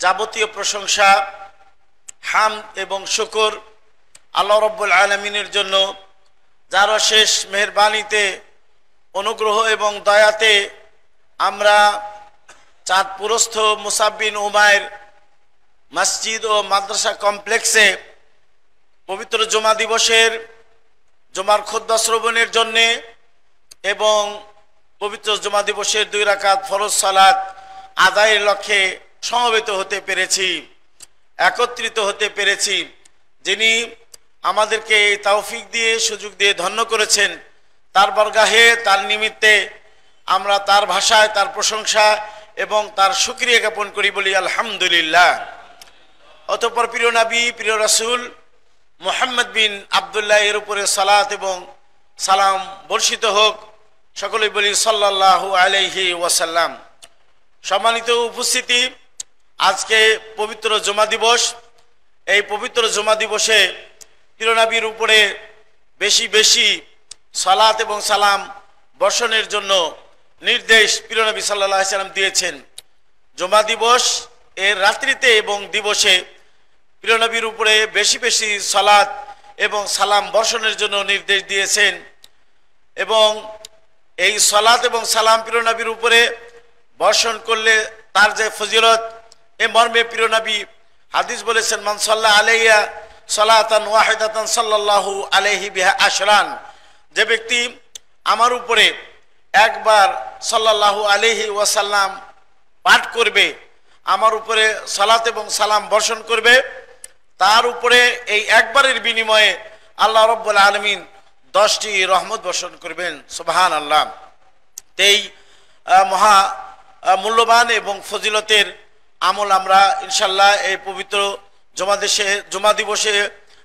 যাবতীয় প্রশংসা হামদ এবং শুকর আল্লাহ রাব্বুল আলামিনের জন্য, যার অশেষ মেহেরবানিতে অনুগ্রহ এবং দয়াতে আমরা চাঁদপুরস্থ মুসাব বিন উমাইর মসজিদ ও মাদ্রাসা কমপ্লেক্সে পবিত্র জুমা দিবসের জুমার খুতবা শ্রবণের জন্যে এবং পবিত্র জুমা দিবসের 2 রাকাত ফরজ সালাত আদায়ের লক্ষ্যে সমবেত হতে পেরেছি, একত্রিত হতে পেরেছি। যিনি আমাদেরকে এই তৌফিক দিয়ে, সুযোগ দিয়ে ধন্য করেছেন, তার বরগাহে, তার নিমিত্তে আমরা তার ভাষায় তার প্রশংসা এবং তার শুকরিয়া জ্ঞাপন করি, বলি আলহামদুলিল্লাহ। অতঃপর প্রিয় নবী, প্রিয় রাসূল মুহাম্মদ বিন আব্দুল্লাহ এর উপরে সালাত এবং সালাম বর্ষিত হোক, সকলেই বলি সাল্লাল্লাহু আলাইহি ওয়াসাল্লাম। সম্মানিত উপস্থিতি, আজকে পবিত্র জুমা দিবস। এই পবিত্র জুমা দিবসে প্রিয় নবীর উপরে বেশি বেশি সালাত এবং সালাম বর্ষণের জন্য নির্দেশ প্রিয় নবী সাল্লাল্লাহু আলাইহি ওয়াসাল্লাম দিয়েছেন। জুমা দিবস এর রাত্রিতে এবং দিবসে প্রিয় নবীর উপরে বেশি বেশি সালাত এবং সালাম বর্ষণের জন্য নির্দেশ দিয়েছেন। এবং এই সালাত এবং সালাম প্রিয় নবীর উপরে বর্ষণ করলে তার যে ফজিলত, এ মর্মে প্রিয় নবী হাদিস বলেছেন, মান সাল্লা আলাইয়া সালাতান ওয়াহিদাতান সাল্লাল্লাহু আলাইহি বিহা আশরান, যে ব্যক্তি আমার উপরে একবার সাল্লাল্লাহু আলাইহি ওয়াসাল্লাম পাঠ করবে, আমার উপরে সালাত এবং সালাম বর্ষণ করবে, তার উপরে এই একবারের বিনিময়ে আল্লাহ রাব্বুল আলামিন 10টি রহমত বর্ষণ করবেন। সুবহানাল্লাহ। এই মহা মূল্যবান এবং ফজিলতের আমল আমরা ইনশাল্লাহ এই পবিত্র জুমা দিবসে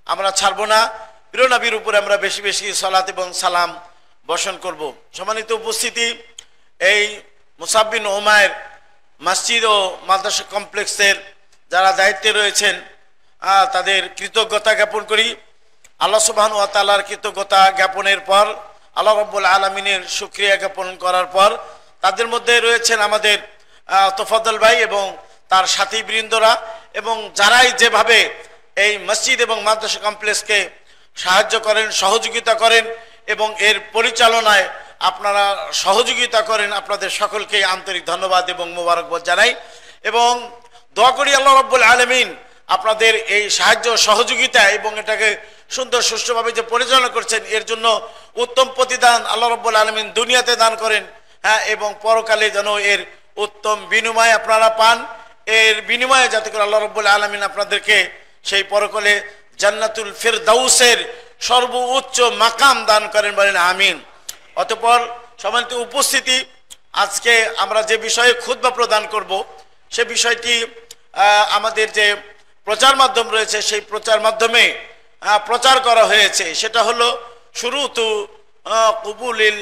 আমরা ছাড়ব না। প্রিয় নবীর উপরে আমরা বেশি বেশি সালাত এবং সালাম বর্ষণ করব। সম্মানিত উপস্থিতি, এই মুসাব বিন উমাইর মসজিদ ও মাদ্রাসা কমপ্লেক্সের যারা দায়িত্বে রয়েছেন, তাদের কৃতজ্ঞতা জ্ঞাপন করি। আল্লাহ সুবহানাহু ওয়া তাআলার কৃতজ্ঞতা জ্ঞাপনের পর, আল্লাহ রাব্বুল আলামিনের শুকরিয়া জ্ঞাপন করার পর, তাদের মধ্যে রয়েছেন আমাদের তোফাজ্জল ভাই এবং তার সাথী বৃন্দরা, এবং যারাই যেভাবে এই মসজিদ এবং মাদ্রাসা কমপ্লেক্সকে সাহায্য করেন, সহযোগিতা করেন এবং এর পরিচালনায় আপনারা সহযোগিতা করেন, আপনাদের সকলকে আন্তরিক ধন্যবাদ এবং মোবারকবাদ জানাই। এবং দোয়া করি আল্লাহ রাব্বুল আলামিন আপনাদের এই সাহায্য সহযোগিতা এবং এটাকে সুন্দর সুষ্ঠুভাবে যে পরিচালনা করছেন, এর জন্য উত্তম প্রতিদান আল্লাহ রাব্বুল আলামিন দুনিয়াতে দান করেন, এবং পরকালে যেন এর উত্তম বিনিময় আপনারা পান। এর বিনিময়ে যাতে করে আল্লাহ রাব্বুল আলামিন আপনাদেরকে সেই পরকালে জান্নাতুল ফিরদাউসের সর্বোচ্চ মাকাম দান করেন, বলেন আমিন। অতঃপর সম্মানিত উপস্থিতি, আজকে আমরা যে বিষয়ে খুতবা প্রদান করব, সে বিষয়টি আমাদের যে প্রচার মাধ্যম রয়েছে, সেই প্রচার মাধ্যমে প্রচার করা হয়েছে, সেটা হলো শুরুতু কবুলিল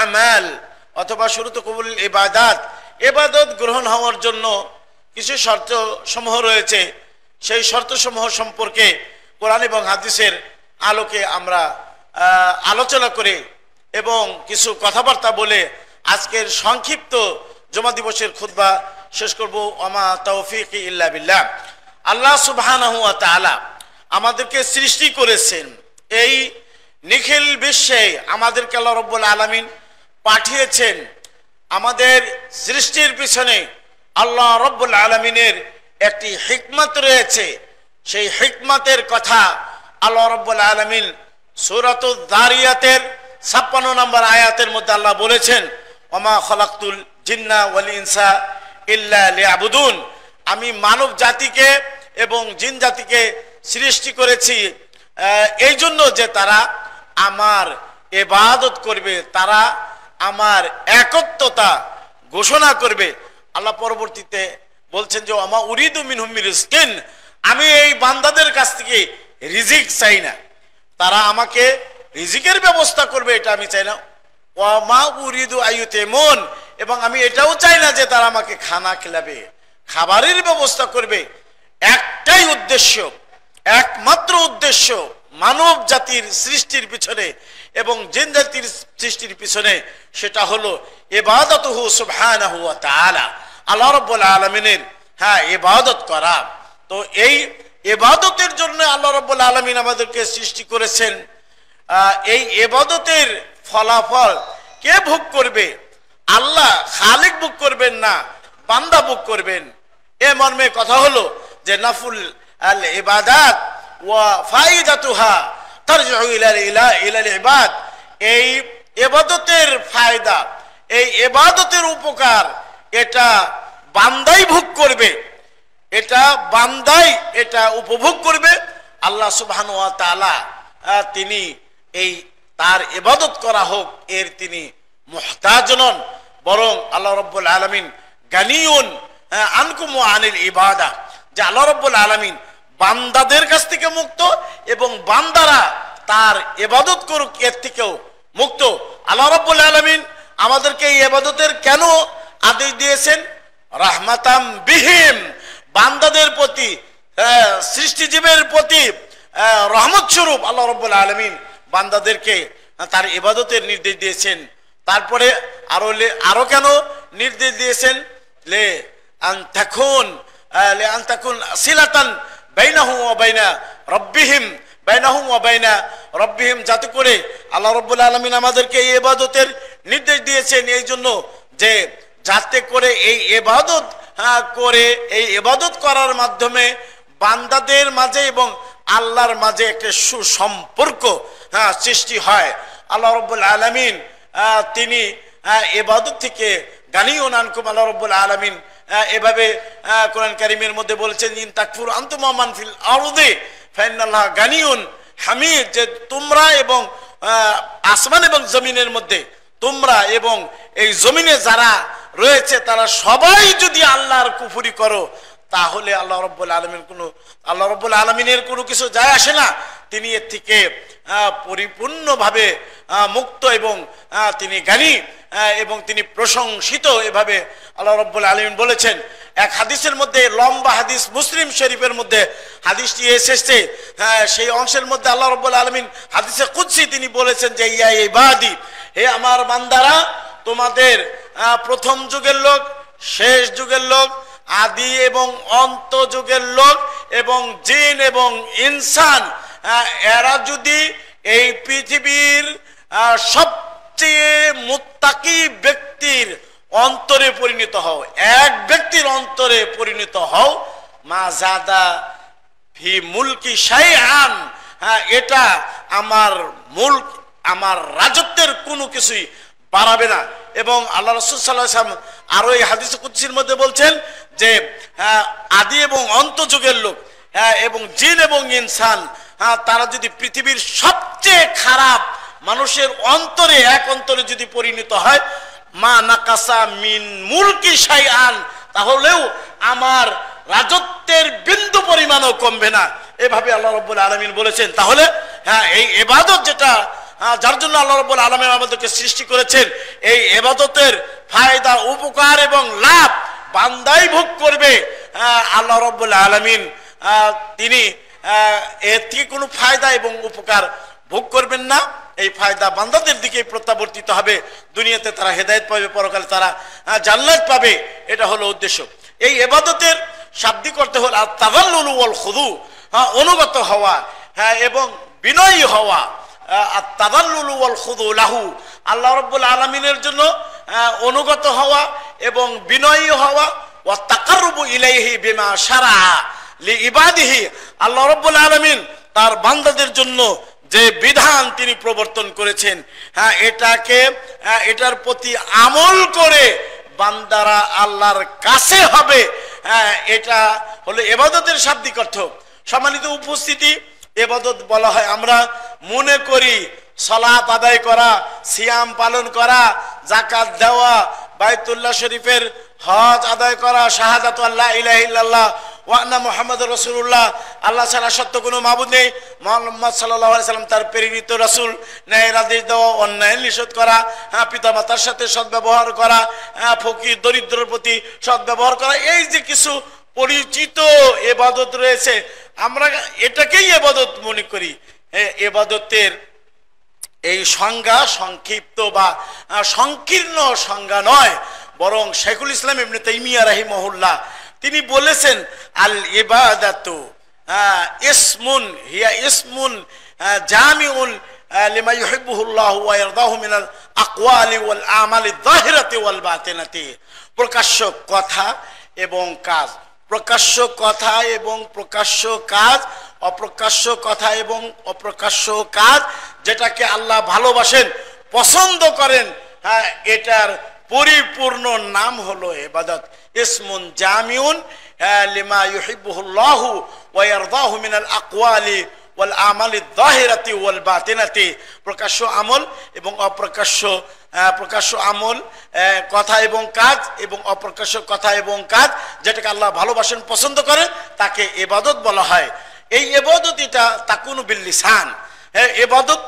আমাল অথবা শুরুতু কবুলিল ইবাদাত। ইবাদত গ্রহণ হওয়ার জন্য কিছু শর্ত সমূহ রয়েছে, সেই শর্ত সমূহ সম্পর্কে কোরআন এবং হাদিসের আলোকে আমরা আলোচনা করে এবং কিছু কথাবার্তা বলে আজকের সংক্ষিপ্ত জুমা দিবসের খুতবা শেষ করব। ওমা তৌফিকি ইল্লা বিল্লাহ। আল্লাহ সুবহানাহু ওয়া তাআলা আমাদেরকে সৃষ্টি করেছেন, এই নিখিল বিশ্বে আমাদেরকে আল্লাহ রাব্বুল আলামিন পাঠিয়েছেন। আমাদের সৃষ্টির পিছনে আল্লাহ রাব্বুল আলামিনের একটি হিকমত রয়েছে। সেই হিকমতের কথা আল্লাহ রাব্বুল আলামিন সূরাতুদ যারিয়াতের 56 নম্বর আয়াতের মধ্যে আল্লাহ বলেছেন, ওমা খালাকতুল জিন্না ওয়াল ইনসা ইল্লা লিয়াবুদুন, আমি মানব জাতিকে এবং জিন জাতিকে সৃষ্টি করেছি এই জন্য যে তারা আমার ইবাদত করবে, তারা আমার একত্বতা ঘোষণা করবে। আল্লাহ পরবর্তীতে বলছেন যে ওমা উরিদু মিনহুম মির রিজকিন, আমি এই বান্দাদের কাছ থেকে রিজিক চাই না, তারা আমাকে রিজিকের ব্যবস্থা করবে এটা আমি চাই না। ওমা উরিদু আইয়ুতিমুন, এবং আমি এটাও চাই না যে তারা আমাকে খানা খেলাবে, খাবারের ব্যবস্থা করবে। একটাই উদ্দেশ্য, একমাত্র উদ্দেশ্য মানব জাতির সৃষ্টির পিছনে এবং জিন জাতির সৃষ্টির পিছনে, সেটা হলো ইবাদতুহু সুবহানাহু ওয়া তাআলা, আল্লাহ রাব্বুল আলামিনের হ্যাঁ ইবাদত করা। তো এই ইবাদতের জন্য আল্লাহ রাব্বুল আলামিন আমাদেরকে সৃষ্টি করেছেন। এই ইবাদতের ফলাফল কে ভোগ করবে? আল্লাহ খালিক ভোগ করবেন না, বান্দা ভোগ করবেন। এ মর্মে কথা হলো যে নাফুল আল ইবাদাত ওয়া ফায়দাতুহা তারজিউ ইলাল ইবাদ। এই ইবাদতের ফায়দা, এই ইবাদতের উপকার এটা বান্দাই ভোগ করবে, এটা বান্দাই এটা উপভোগ করবে। আল্লাহ সুবহানাহু ওয়া তাআলা তিনি এই তার ইবাদত করা হোক এর তিনি মুহতাজ নন, বরং আল্লাহ রাব্বুল আলামিন গানিয়ুন আনকুম ওয়া আনিল ইবাদা, যে আল্লাহ রাব্বুল আলামিন বান্দাদের কাছ থেকে মুক্ত এবং বান্দারা তার ইবাদত করুক এর থেকেও মুক্ত। আল্লাহ রাব্বুল আলামিন আমাদেরকে এই ইবাদতের কেন আদেশ দিয়েছেন? রাহমাতাম বিহিম, বান্দাদের প্রতি, সৃষ্টিজীবের প্রতি রহমত স্বরূপ আল্লাহ রাব্বুল আলামিন বান্দাদেরকে তার ইবাদতের নির্দেশ দিয়েছেন। তারপরে আরো কেন নির্দেশ দিয়েছেন? লে আন তাকুন সিলাতান বাইনাহুম ওয়া বাইনা রব্বিহিম, যাতে করে আল্লাহ রাব্বুল আলামিন আমাদেরকে এই ইবাদতের নির্দেশ দিয়েছেন এই জন্য যে যাতে করে এই ইবাদত করার মাধ্যমে বান্দাদের মাঝে এবং আল্লাহর মাঝে একটা সুসম্পর্ক সৃষ্টি হয়। আল্লাহ রাব্বুল আলামিন তিনি ইবাদত থেকে গানিয়ুন আনকুম, আল্লাহ রাব্বুল আলামিন এভাবে কোরআন কারীমের মধ্যে বলেছেন ইন তাকফুর আনতুম ওয়া মান ফিল আরদি ফাইন্নাল্লাহা গানিয়ুন হামিদ, যে তোমরা এবং আসমান এবং জমিনের মধ্যে, তোমরা এবং এই জমিনে যারা রয়েছে তারা সবাই যদি আল্লাহর কুফরি করো তাহলে আল্লাহ রাব্বুল আলামিনের কোনো কিছু যায় আসে না। তিনি এর থেকে পরিপূর্ণভাবে মুক্ত এবং তিনি জ্ঞানী এবং তিনি প্রশংসিত, এভাবে আল্লাহ রাব্বুল আলামিন বলেছেন। এক হাদিসের মধ্যে, লম্বা হাদিস, মুসলিম শরীফের মধ্যে হাদিসটি এসেছে, সেই অংশের মধ্যে আল্লাহ রাব্বুল আলামিন হাদিসে কুদসি তিনি বলেছেন যে ইয়া ইবাদি, হে আমার বান্দারা, তোমাদের প্রথম যুগের লোক, শেষ যুগের লোক, আদি এবং অন্ত যুগের লোক এবং জিন এবং ইনসান, এরা যদি এই পৃথিবীর সবচেয়ে মুত্তাকি ব্যক্তির অন্তরে পরিণত হও, এক ব্যক্তির অন্তরে পরিণত হও, মা জাদা ফি মুলকি শাইআন, এটা আমার মুলক, আমার রাজত্বের কোনো কিছুই বাড়াবে না। এবং আল্লাহ রাসূল সাল্লাল্লাহু আলাইহি ওয়াসাল্লাম আরো এই হাদিস কুদসির মধ্যে বলছেন যে আদি এবং অন্ত যুগের লোক এবং জিন এবং ইনসান, তারা যদি পৃথিবীর সবচেয়ে খারাপ মানুষের অন্তরে, এক অন্তরে যদি পরিণত হয়, মা নাকাসা মিন মুলকি শাইআন, তাহলেও আমার রাজত্বের বিন্দু পরিমাণও কমবে না, এভাবে আল্লাহ রাব্বুল আলামিন বলেছেন। তাহলে এই ইবাদত যেটা, যার জন্য আল্লাহ রাব্বুল আলামিন আমাদেরকে সৃষ্টি করেছেন, এই ইবাদতের ফায়দা, উপকার এবং লাভ বান্দাই ভোগ করবে। আল্লাহ রাব্বুল আলামিন তিনি এর থেকে কোনো ফায়দা এবং উপকার ভোগ করবেন না। এই ফায়দা বান্দাদের দিকে প্রত্যাবর্তিত হবে, দুনিয়াতে তারা হেদায়েত পাবে, পরকালে তারা জান্নাত পাবে, এটা হলো উদ্দেশ্য। এই ইবাদতের শাব্দিক অর্থ হলো আত-তাযাল্লুল ওয়াল খুদু, অনুগত হওয়া এবং বিনয়ী হওয়া। আত-তাযাল্লুল ওয়াল খুদু লাহু, আল্লাহ রাব্বুল আলামিনের জন্য অনুগত হওয়া এবং বিনয়ী হওয়া। ওয়া তাকাররুবু ইলাইহি বিমা শারআ লিইবাদিহি, আল্লাহ রাব্বুল আলামিন তার বান্দাদের জন্য যে বিধান তিনি প্রবর্তন করেছেন, এটার প্রতি আমল করে বান্দারা আল্লাহর কাছে হবে, এটা হলো ইবাদতের শাব্দিক অর্থ। সম্মানিত উপস্থিতি, ইবাদত বলা হয়, আমরা মনে করি সালাত আদায় করা, সিয়াম পালন করা, যাকাত দেওয়া, বাইতুল্লাহ শরীফের হজ আদায় করা, শাহাদাতু আল্লা ইলাহা ইল্লাল্লাহ ওয়া আন্না মুহাম্মাদুর রাসূলুল্লাহ, আল্লাহ ছাড়া সত্য কোনো মাবুদ নেই, মুহাম্মদ সাল্লাল্লাহু আলাইহি সাল্লাম তার প্রেরিত রাসূল, ন্যায়ের আদেশ দেওয়া, অন্যায় নিষেধ করা, পিতামাতার সাথে সদ্ব্যবহার করা, ফকির দরিদ্রের প্রতি সদ্ব্যবহার করা, এই যে কিছু পরিচিত ইবাদত রয়েছে, আমরা এটাকেই ইবাদত মনে করি। ইবাদতের এই সংজ্ঞা সংক্ষিপ্ত বা সংকীর্ণ সংজ্ঞা নয়, বরং শাইখুল ইসলাম ইবনে তাইমিয়া রাহিমাহুল্লাহ তিনি বলেছেন আল ইবাদাতু ইসমুন হিয়া ইসমুন জামিউন লিমা ইউহিব্বুহুল্লাহ ওয়া ইয়ারদাহু মিনাল আকওয়ালি ওয়াল আমালি যাহিরাতি ওয়াল বাতিনাতি। প্রকাশ্য কথা এবং কাজ, প্রকাশ্য কথা এবং প্রকাশ্য কাজ, অপ্রকাশ্য কথা এবং অপ্রকাশ্য কাজ, যেটাকে আল্লাহ ভালোবাসেন, পছন্দ করেন, এটার পরিপূর্ণ নাম হলো ইবাদত। ইসমুন জামিউন লিমা ইউহিব্বুহুল্লাহু ওয়া ইয়ারদাহু মিনাল আকওয়ালি ওয়াল আমালি যাহিরাতি ওয়াল বাতিনাতি। প্রকাশ্য আমল এবং অপ্রকাশ্য, প্রকাশ্য আমল কথা এবং কাজ এবং অপ্রকাশ্য কথা এবং কাজ, যেটাকে আল্লাহ ভালোবাসেন, পছন্দ করেন, তাকে ইবাদত বলা হয়। এই ইবাদত এটা তাকুনু বিল লিসান, ইবাদত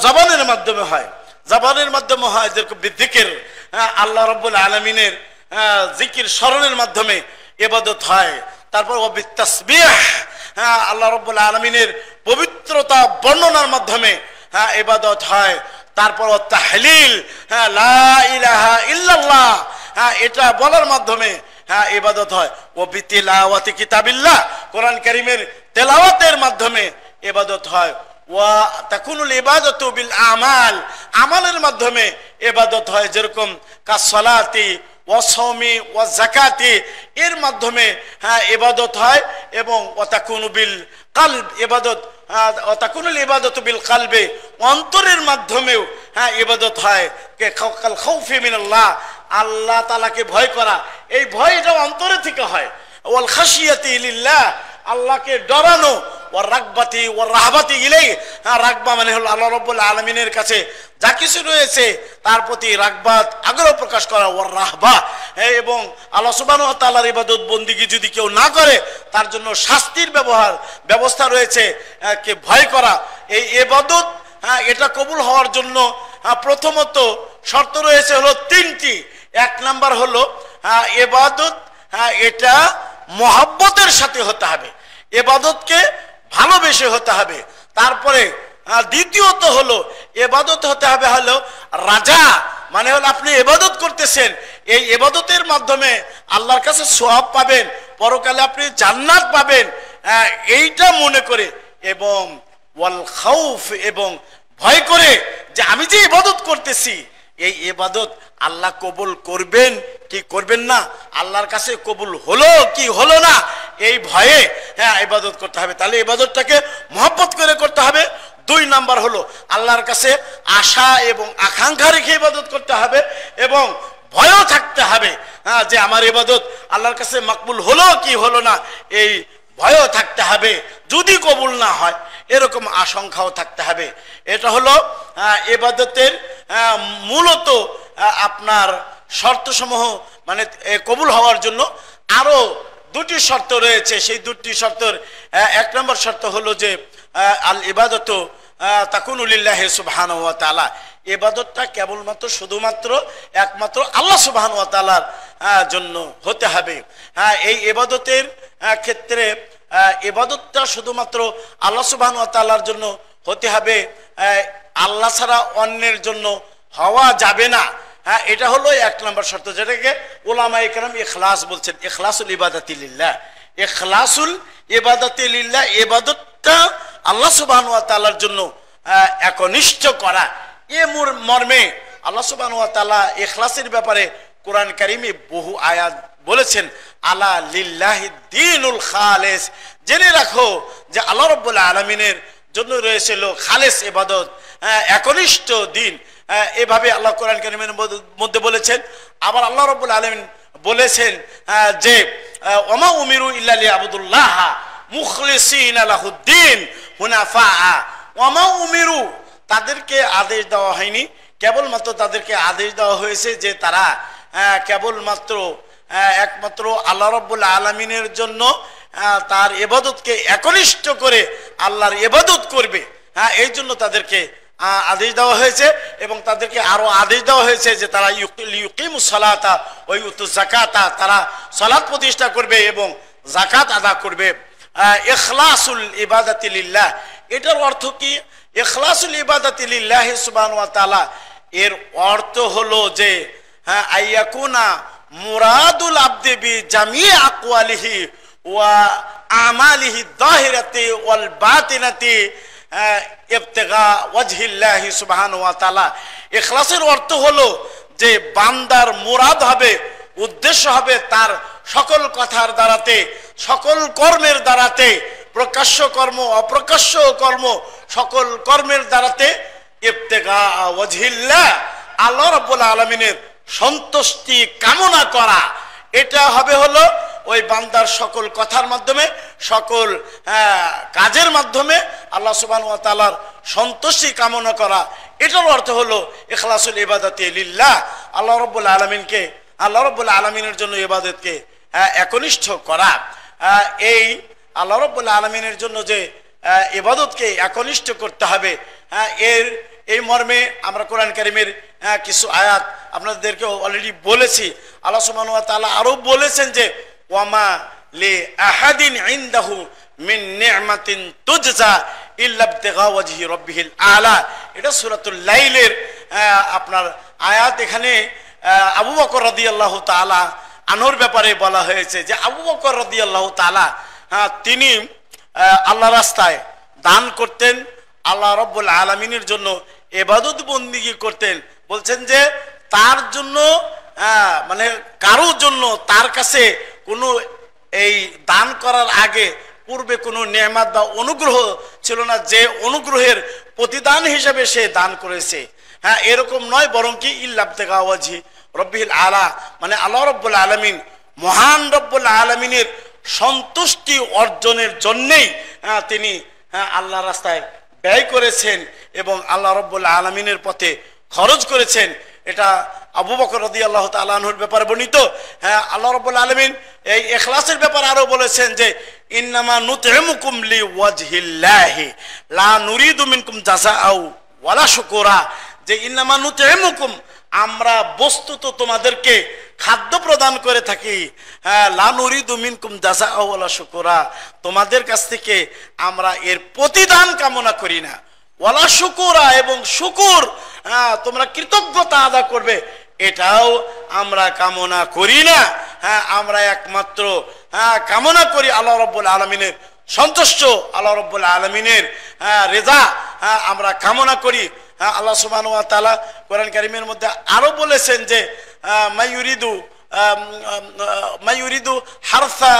জবানের মাধ্যমে হয়, জবানের মাধ্যমে হয়, যেরকম বিযিকির, আল্লাহ রাব্বুল আলামিনের জিকির স্মরণের মাধ্যমে ইবাদত হয়। তারপর ও বিতাসবিহ, আল্লাহ রাব্বুল আলামিনের পবিত্রতা বর্ণনার মাধ্যমে ইবাদত হয়। তারপর ও তাহলিল, লা ইলাহা ইল্লাল্লাহ, এটা বলার মাধ্যমে ইবাদত হয়। ও বিতিলাওয়াতি কিতাবিল্লাহ, কোরআন কারীমের তেলাওয়াতের মাধ্যমে ইবাদত হয়। ওয়া তাকুনুল ইবাদাতু বিল আমাল, আমলের মাধ্যমে ইবাদত হয়, যেরকম কাসসালাতি ওয়া সাওমি ওয়া যাকাতি, এর মাধ্যমে ইবাদত হয়। এবং ওয়া তাকুনু বিল কলব, ইবাদত ওয়া তাকুনুল ইবাদাতু বিল কলবে, অন্তরের মাধ্যমেও ইবাদত হয়। কে কাল খাউফি মিনাল্লাহ, আল্লাহ তাআলাকে ভয় করা, এই ভয় এটা অন্তরে থেকে হয়। ওয়াল খাশিয়াতি লিল্লাহ, আল্লাহকে ডরানো। ওয়ার রাগবাতি ওয়ার রাহবাতি ইলাই, রাগবা মানে হলো আল্লাহ রাব্বুল আলামিনের কাছে যা কিছু রয়েছে তার প্রতি রাগবাত, আগ্রহ প্রকাশ করা। ওয়ার রাহবা, এবং আল্লাহ সুবহানাহু ওয়া তাআলার ইবাদত বন্দিগি যদি কেউ না করে তার জন্য শাস্তির ব্যবস্থা রয়েছে, কে ভয় করা। এই ইবাদত এটা কবুল হওয়ার জন্য প্রথমত শর্ত রয়েছে হলো তিনটি। এক নাম্বার হলো ইবাদত এটা মহব্বতের সাথে হতে হবে, ইবাদতকে ভালোবেসে হতে হবে। তারপরে দ্বিতীয়ত হলো ইবাদত হতে হবে হলো রাজা, মানে হলো আপনি ইবাদত করতেছেন, এই ইবাদতের মাধ্যমে আল্লাহর কাছে সওয়াব পাবেন, পরকালে আপনি জান্নাত পাবেন, এইটা মনে করে। এবং ওয়াল খাউফ, এবং ভয় করে যে আমি যে ইবাদত করতেছি এই ইবাদত আল্লাহ কবুল করবেন কি করবেন না, আল্লাহর কাছে কবুল হলো কি হলো না, এই ভয়ে ইবাদত করতে হবে। তাহলে ইবাদতটাকে মহব্বত করে করতে হবে। দুই নাম্বার হলো আল্লাহর কাছে আশা এবং আকাঙ্ক্ষা রেখে ইবাদত করতে হবে, এবং ভয়ও থাকতে হবে যে আমার ইবাদত আল্লাহর কাছে মকবুল হলো কি হলো না, এই ভয়ও থাকতে হবে। যদি কবুল না হয় এরকম আশঙ্কাও থাকতে হবে। এটা হলো ইবাদতের মূলত আপনার শর্তসমূহ, মানে কবুল হওয়ার জন্য আরো দুটি শর্ত রয়েছে। সেই দুটি শর্তের এক নম্বর শর্ত হলো যে আল ইবাদতু তাকুনু লিল্লাহি সুবহানাহু ওয়া তাআলা, ইবাদতটা কেবলমাত্র শুধুমাত্র একমাত্র আল্লাহ সুবহানাহু ওয়া তাআলার জন্য হতে হবে। এই ইবাদতের ক্ষেত্রে ইবাদতটা শুধুমাত্র আল্লাহ সুবহানাহু ওয়া তাআলার জন্য হতে হবে, আল্লাহ ছাড়া অন্যের জন্য হওয়া যাবে না। এটা হলো এক নম্বর শর্ত, যেটাকে উলামায়ে কেরাম ইখলাস বলছেন। ইখলাসুল ইবাদাতি লিল্লাহ, ইখলাসুল ইবাদাতি লিল্লাহ, ইবাদতটা আল্লাহ সুবহানাহু ওয়া তাআলার জন্য একনিষ্ঠ করা। এ মর্মে আল্লাহ সুবহানাহু ওয়া তাআলা ইখলাসের ব্যাপারে কোরআন কারীমে বহু আয়াত বলেছেন। আলা লিল্লাহি দ্বীনুল খালিস, জেনে রাখো যে আল্লাহ রাব্বুল আলামিনের জন্য রয়েছে খালেস ইবাদত, একনিষ্ঠ দিন। এভাবে আল্লাহ কোরআন কারীমের মধ্যে বলেছেন। আবার আল্লাহ রাব্বুল আলামিন বলেছেন যে ওমা উমিরু ইল্লা লিয়াবুদুল্লাহ মুখলিসিনা লাহুদ্দিন হুনাফা। ওমা উমিরু, তাদেরকে আদেশ দেওয়া হয়নি, কেবলমাত্র তাদেরকে আদেশ দেওয়া হয়েছে যে তারা কেবলমাত্র একমাত্র আল্লাহ রাব্বুল আলামিনের জন্য তার ইবাদতকে একনিষ্ঠ করে আল্লাহর ইবাদত করবে। এই জন্য তাদেরকে আদেশ দেওয়া হয়েছে, এবং তাদেরকে আরো আদেশ দেওয়া হয়েছে যে তারা ইউকিমুস সালাতা ওয়া ইউতুজ যাকাতা, তারা সালাত প্রতিষ্ঠা করবে এবং যাকাত আদা করবে। ইখলাসুল ইবাদাতি লিল্লাহ, এটার অর্থ কি? ইখলাসুল ইবাদাতি লিল্লাহি সুবহানাহু ওয়া তাআলা, এর অর্থ হলো যে আইয়াকুনা মুরাদুল আবদি বি জামি আকওয়ালিহি ওয়া আমালিহি যাহিরাতি ওয়াল বাতিনাতি ইবতিগা ওয়াজহিল্লাহি সুবহানাহু ওয়া তাআলা। ইখলাসের অর্থ হলো যে বান্দার মুরাদ হবে, উদ্দেশ্য হবে তার সকল কথার দ্বারাতে, সকল কর্মের দ্বারাতে, প্রকাশ্য কর্ম অপ্রকাশ্য কর্ম সকল কর্মের দ্বারাতে ইবতিগা ওয়াজহিল্লাহ, আল্লাহ রাব্বুল আলামিনের সন্তুষ্টি কামনা করা। এটা হবে হলো ওই বান্দার সকল কথার মাধ্যমে, সকল কাজের মাধ্যমে আল্লাহ সুবহানাহু ওয়া তাআলার সন্তুষ্টি কামনা করা। এটার অর্থ হলো ইখলাসুল ইবাদাতি লিল্লাহ, আল্লাহ রাব্বুল আলামিনকে, আল্লাহ রাব্বুল আলামিনের জন্য ইবাদতকে একনিষ্ঠ করা। এই আল্লাহ রাব্বুল আলামিনের জন্য যে ইবাদতকে একনিষ্ঠ করতে হবে, এই মর্মে আমরা কোরআন কারীমের কিছু আয়াত আপনাদেরকে অলরেডি বলেছি। আল্লাহ সুবহানাহু ওয়া তাআলা আরো বলেছেন যে ওয়ামা লি আহাদিন ইনদাহু মিন নি'মাতিন তুজজা ইল্লা ইবতিগা ওয়াজহি রাব্বিহিল আলা। এটা সূরাতুল লাইলের আপনার আয়াত। এখানে আবু বকর রাদিয়াল্লাহু তাআলা আনহুর ব্যাপারে বলা হয়েছে যে আবু বকর রাদিয়াল্লাহু তাআলা তিনি আল্লাহ রাস্তায় দান করতেন, আল্লাহ রাব্বুল আলামিনের জন্য ইবাদত বন্দেগী করতেন। বলছেন যে তার জন্য মানে কারোর জন্য তার কাছে কোনো এই দান করার আগে পূর্বে কোনো নেয়ামত বা অনুগ্রহ ছিল না, যে অনুগ্রহের প্রতিদান হিসেবে সে দান করেছে। এরকম নয়, বরং কি ইল্লা ইবতিগা ওয়াজহি রাব্বিহিল আলা, মানে আল্লাহ রাব্বুল আলামিন, মহান রাব্বুল আলামিনের সন্তুষ্টি অর্জনের জন্যই তিনি আল্লাহ রাস্তায় ব্যয় করেছেন এবং আল্লাহ রাব্বুল আলামিনের পথে খরচ করেছেন। এটা আবু বকর রাদিয়াল্লাহু তাআলা আনহুর ব্যাপারে বর্ণিত। আল্লাহ রাব্বুল আলামিন এই ইখলাসের ব্যাপারে আরো বলেছেন যে ইন্নামা নুতইমুকুম লিওয়াজহিল্লাহি লা নুরিদু মিনকুম জাযাআও ওয়ালা শুকুরা, যে ইন্নামা নুতইমুকুম, আমরা বস্তুত তোমাদেরকে খাদ্য প্রদান করে থাকি, লা নুরিদু মিনকুম জাযাআও ওয়ালা শুকুরা, তোমাদের কাছ থেকে আমরা এর প্রতিদান কামনা করি না, ওয়ালা শুকুরা, এবং শুকুর তোমরা কৃতজ্ঞতা আদা করবে এটাও আমরা কামনা করি না। আমরা একমাত্র কামনা করি আল্লাহ রাব্বুল আলামিনের সন্তুষ্ট, আল্লাহ রাব্বুল আলামিনের রেজা আমরা কামনা করি। আল্লাহ সুবহানাহু ওয়া তাআলা কোরআন কারীমের মধ্যে আরো বলেছেন যে মাইয়ুরিদু হারসা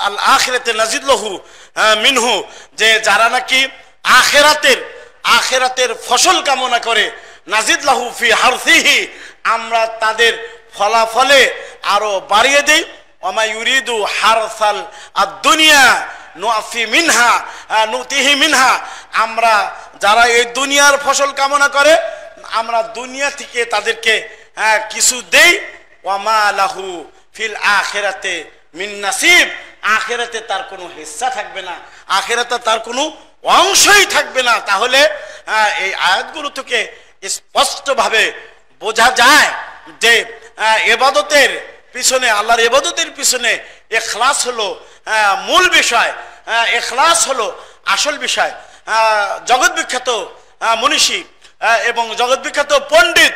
আল আখিরাতে নাজিদ লাহু মিনহু, যে যারা নাকি আখিরাতের ফসল কামনা করে, নাজিদ লাহু ফি হারসিহি, আমরা তাদের ফলাফলে আরো বাড়িয়ে দেই। ওমা ইউরিদু হারসাল আদ-দুনিয়া নুআফি মিনহা নুতিহি মিনহা, আমরা যারা এই দুনিয়ার ফসল কামনা করে আমরা দুনিয়া থেকে তাদেরকে কিছু দেই। ওয়ামা লাহু ফিল আখিরাতে মিন নাসিব, আখিরাতে তার কোনো হিস্সা থাকবে না, আখিরাতে তার কোনো অংশই থাকবে না। তাহলে এই আয়াতগুলো থেকে স্পষ্টভাবে বোঝা যায় যে ইবাদতের পিছনে, আল্লাহর ইবাদতের পিছনে ইখলাস হলো মূল বিষয়, ইখলাস হলো আসল বিষয়। জগৎ বিখ্যাত মনীষী এবং জগৎ বিখ্যাত পণ্ডিত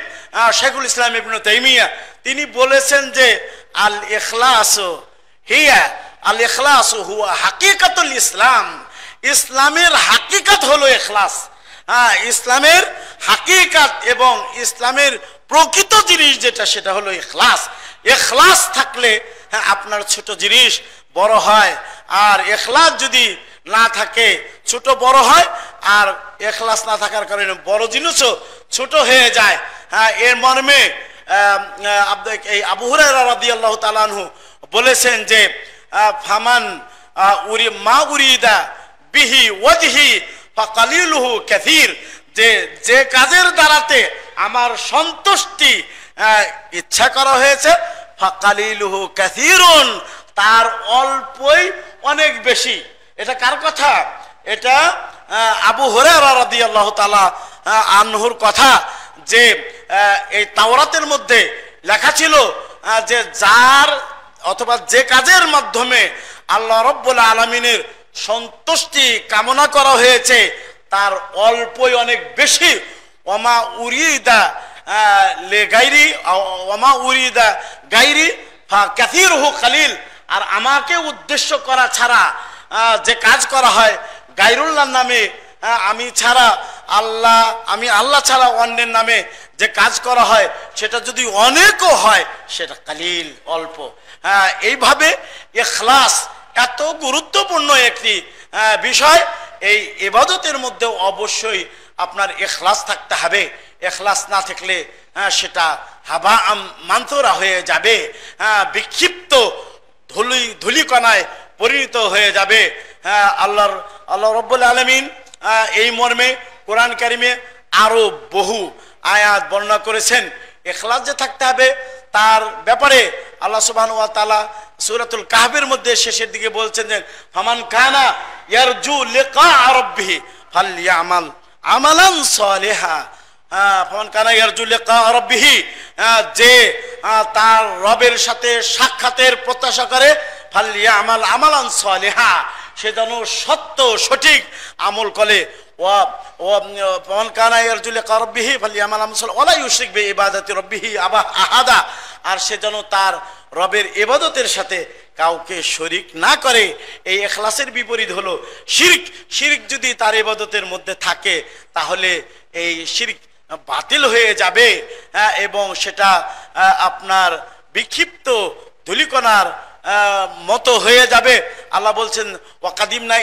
শেখুল ইসলাম ইবনে তাইমিয়া তিনি বলেছেন যে আল ইখলাস হুয়া হাকিকাতুল ইসলাম, ইসলামের হাকিকাত হলো ইখলাস। ইসলামের হাকিকাত এবং ইসলামের প্রকৃত জিনিস যেটা সেটা হলো ইখলাস। ইখলাস থাকলে আপনার ছোট জিনিস বড় হয়, আর ইখলাস যদি না থাকে ছোট বড় হয়, আর ইখলাস না থাকার কারণে বড় জিনিসও ছোট হয়ে যায়। এর মর্মে এই আবু হুরায়রা রাদিয়াল্লাহু তাআলা আনহু বলেছেন যে ফামান মা উরিদা বিহি ওয়াজহি ফাকালিলুহু কাসীর, যে কাজের দ্বারাতে আমার সন্তুষ্টি ইচ্ছা করা হয়েছে, ফাকালিলুহু কাসীরুন, তার অল্পই অনেক বেশি। এটা কার কথা? এটা আবু হুরায়রা রাদিয়াল্লাহু তাআলা আনহুর কথা, যে এই তাওরাতের মধ্যে লেখা ছিল যে যার অথবা যে কাজের মাধ্যমে আল্লাহ রাব্বুল আলামিনের সন্তুষ্টি কামনা করা হয়েছে তার অল্পই অনেক বেশি। ওমা উরিদা লে গায়রি ওমা উরিদা গায়রি কাসীরুহু কালিল। আর আমাকে উদ্দেশ্য করা ছাড়া যে কাজ করা হয় গায়রুল্লাহর নামে, আমি ছাড়া আল্লাহ, আমি আল্লাহ ছাড়া অন্যের নামে যে কাজ করা হয় সেটা যদি অনেকও হয় সেটা কালিল, অল্প। এইভাবে ইখলাস এত গুরুত্বপূর্ণ একটি বিষয়। এই ইবাদতের মধ্যে অবশ্যই আপনার ইখলাস থাকতে হবে। ইখলাস না থাকলে সেটা হাবা মানসুরা হয়ে যাবে, বিক্ষিপ্ত ধুলিকণায় পরিণত হয়ে যাবে। আল্লাহ রাব্বুল আলামিন এই মর্মে কোরআন কারিমে আরো বহু আয়াত বর্ণনা করেছেন। ইখলাস যে থাকতে হবে তার ব্যাপারে আল্লাহ সুবহানাহু ওয়া তাআলা সূরাতুল কাহফের মধ্যে শেষের দিকে বলছেন যে ফামান কানা ইয়ারজু লিকা রাব্বিহি ফালইয়ামাল আমালান সালিহা। ফামান কানা ইয়ারজু লিকা রাব্বিহি, যে তার রবের সাথে সাক্ষাতের প্রত্যাশা করে, ফালইয়ামাল আমালান সালিহা, সে যেন সত্য সঠিক আমল করে। ফামান কানা ইয়ারজু লিকা রাব্বিহি ফালইয়ামাল আমালান সালিহা ওয়ালা ইউশরিক বিইবাদাতি রাব্বিহি আহাদা, আর সে যেন তার রবের ইবাদতের সাথে কাউকে শরীক না করে। এই ইখলাসের বিপরীত হলো শিরক। শিরক যদি তার ইবাদতের মধ্যে থাকে তাহলে এই শিরক বাতিল হয়ে যাবে, এবং সেটা আপনার বিক্ষিপ্ত ধূলিকণার মতো হয়ে যাবে। আল্লাহ বলছেন ওয়াকাদিমনা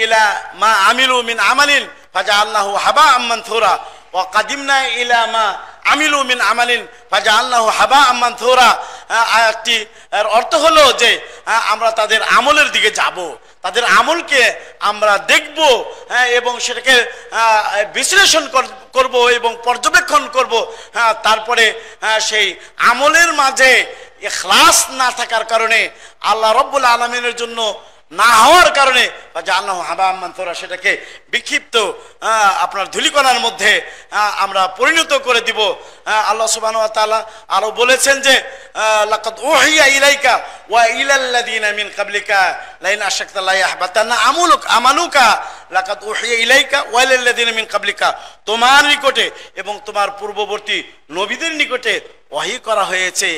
ইলা মা আমিলু মিন আমালিন ফাজআলনাহু হাবাআম মানসুরা। ওয়াকাদিমনা ইলা মা আমিলু মিন আমালিন ফাজআলনাহু হাবাআম মানসুরা। আয়াতটি এর অর্থ হলো যে আমরা তাদের আমলের দিকে যাব, তাদের আমলকে আমরা দেখব, এবং সেটাকে বিশ্লেষণ করব এবং পর্যবেক্ষণ করব। তারপরে সেই আমলের মাঝে ইখলাস না থাকার কারণে, আল্লাহ রাব্বুল আলামিনের জন্য না হওয়ার কারণে জাআলনাহু হাবাআম মানসুরা, সেটাকে বিক্ষিপ্ত আপনার ধূলিকণার মধ্যে আমরা পরিণত করে দিব। আল্লাহ সুবহানাহু ওয়া তাআলা আরো বলেছেন যে লাকাদ উহিয়া ইলাইকা ওয়া ইলাল্লাযিনা মিন ক্বাবলিকা লাইন আশরাকতা লা ইয়াহবাতান্না আমালুকা লাকাদ উহিয়া ইলাইকা ওয়া ইলাল্লাযিনা মিন ক্বাবলিকা, তোমার নিকটে এবং তোমার পূর্ববর্তী নবীদের নিকটে ওহী করা হয়েছে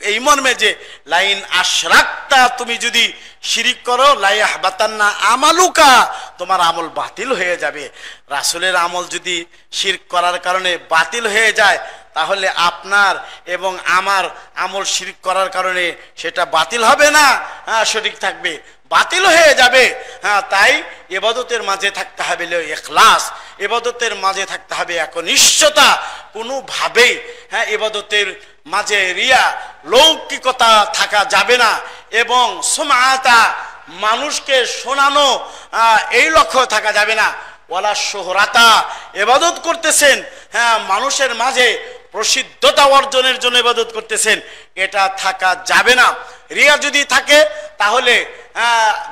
এই মর্মে যে লাইন আশরাকতা, তুমি যদি শিরিক করো, লা ইয়াহবাতান্না আমালুকা, তোমার আমল বাতিল হয়ে যাবে। রাসূলের আমল যদি শিরক করার কারণে বাতিল হয়ে যায় তাহলে আপনার এবং আমার আমল শিরক করার কারণে সেটা বাতিল হবে না, সঠিক থাকবে, বাতিল হয়ে যাবে। তাই ইবাদতের মাঝে থাকতে হবে ইখলাস, ইবাদতের মাঝে থাকতে হবে একনিষ্ঠতা। কোনোভাবেই ইবাদতের মাঝে রিয়া, লৌকিকতা থাকা যাবে না, এবং সুমআতা, মানুষকে শোনানো, এই লক্ষ্য থাকা যাবে না। ওয়ালা শুহরাতা, ইবাদত করতেছেন মানুষের মাঝে প্রসিদ্ধতা অর্জনের জন্য ইবাদত করতেছেন, এটা থাকা যাবে না। রিয়া যদি থাকে তাহলে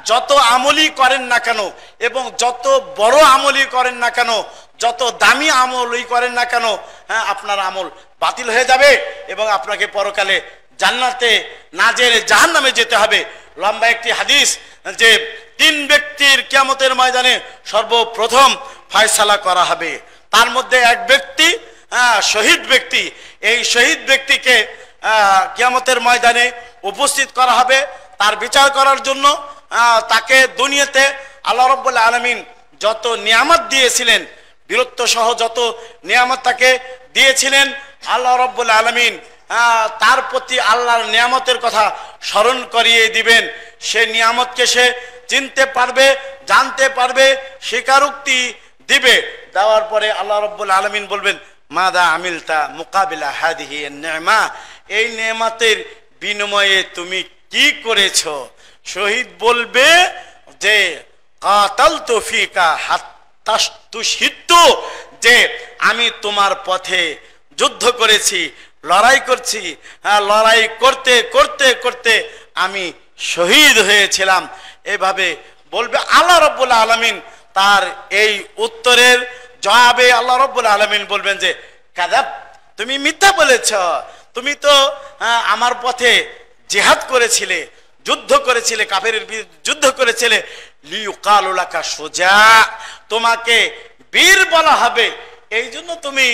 যত আমলই করেন না কেন, এবং যত বড় আমলই করেন না কেন, যত দামি আমলই করেন না কেন, আপনার আমল বাতিল হয়ে যাবে এবং আপনাকে পরকালে জান্নাতে না যেয়ে জাহান্নামে যেতে হবে। লম্বা একটি হাদিস যে 3 ব্যক্তির কিয়ামতের ময়দানে সর্বপ্রথম ফয়সালা করা হবে। তার মধ্যে এক ব্যক্তি শহীদ ব্যক্তি। এই শহীদ ব্যক্তিকে কিয়ামতের ময়দানে উপস্থিত করা হবে তার বিচার করার জন্য। তাকে দুনিয়াতে আল্লাহ রাব্বুল আলামিন যত নিয়ামত দিয়েছিলেন, বীরত্ব সহ যত নিয়ামত তাকে দিয়েছিলেন, আল্লাহ রাব্বুল আলামিন তার প্রতি আল্লাহর নিয়ামতের কথা স্মরণ করিয়ে দিবেন। সে নিয়ামতকে সে চিনতে পারবে, জানতে পারবে, স্বীকারোক্তি দিবে। দেওয়ার পরে আল্লাহ রাব্বুল আলামিন বলবেন মাদা আমিলতা মুকাবিলা হাদিহি নি'মা, এই নেয়ামতের বিনিময়ে তুমি কি করেছো? শহীদ বলবে যে কাতালতু ফিকা হাত্তা তুশহিদতু, যে আমি তোমার পথে যুদ্ধ করেছি, লড়াই করছি, লড়াই করতে করতে করতে আমি শহীদ হয়েছিলাম। এভাবে বলবে আল্লাহ রাব্বুল আলামিন। তার এই উত্তরের জবাবে আল্লাহ রাব্বুল আলামিন বলবেন যে কাযাব, তুমি মিথ্যা বলেছ, তুমি তো আমার পথে জিহাদ করেছিলে, যুদ্ধ করেছিলে, কাফেরের বিরুদ্ধে যুদ্ধ করেছিলে। লিইউকালু লাকা সুজা, তোমাকে বীর বলা হবে, এই জন্য তুমি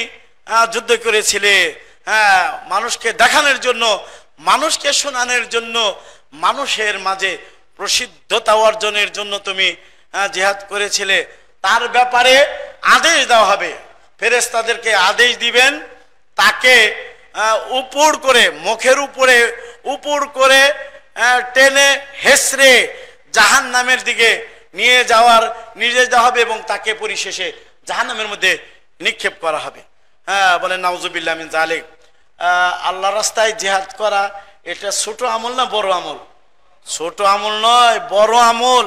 যুদ্ধ করেছিলে। হ্যাঁ মানুষকে দেখানোর জন্য, মানুষকে শোনানোর জন্য, মানুষের মাঝে প্রসিদ্ধতা অর্জনের জন্য তুমি জিহাদ করেছিলে, তার ব্যাপারে আদেশ দেওয়া হবে। ফেরেশতাদেরকে আদেশ দিবেন তাকে উপর করে, মুখের উপরে উপর করে টেনে হেসড়ে জাহান্নামের দিকে নিয়ে যাওয়ার নির্দেশ দেওয়া হবে এবং তাকে পরিশেষে জাহান্নামের মধ্যে নিক্ষেপ করা হবে। হ্যাঁ বলেন নাউজুবিল্লাহ মিন যালিক। আল্লাহ রাস্তায় জিহাদ করা এটা ছোট আমল না বড় আমল? ছোট আমল নয়, বড় আমল।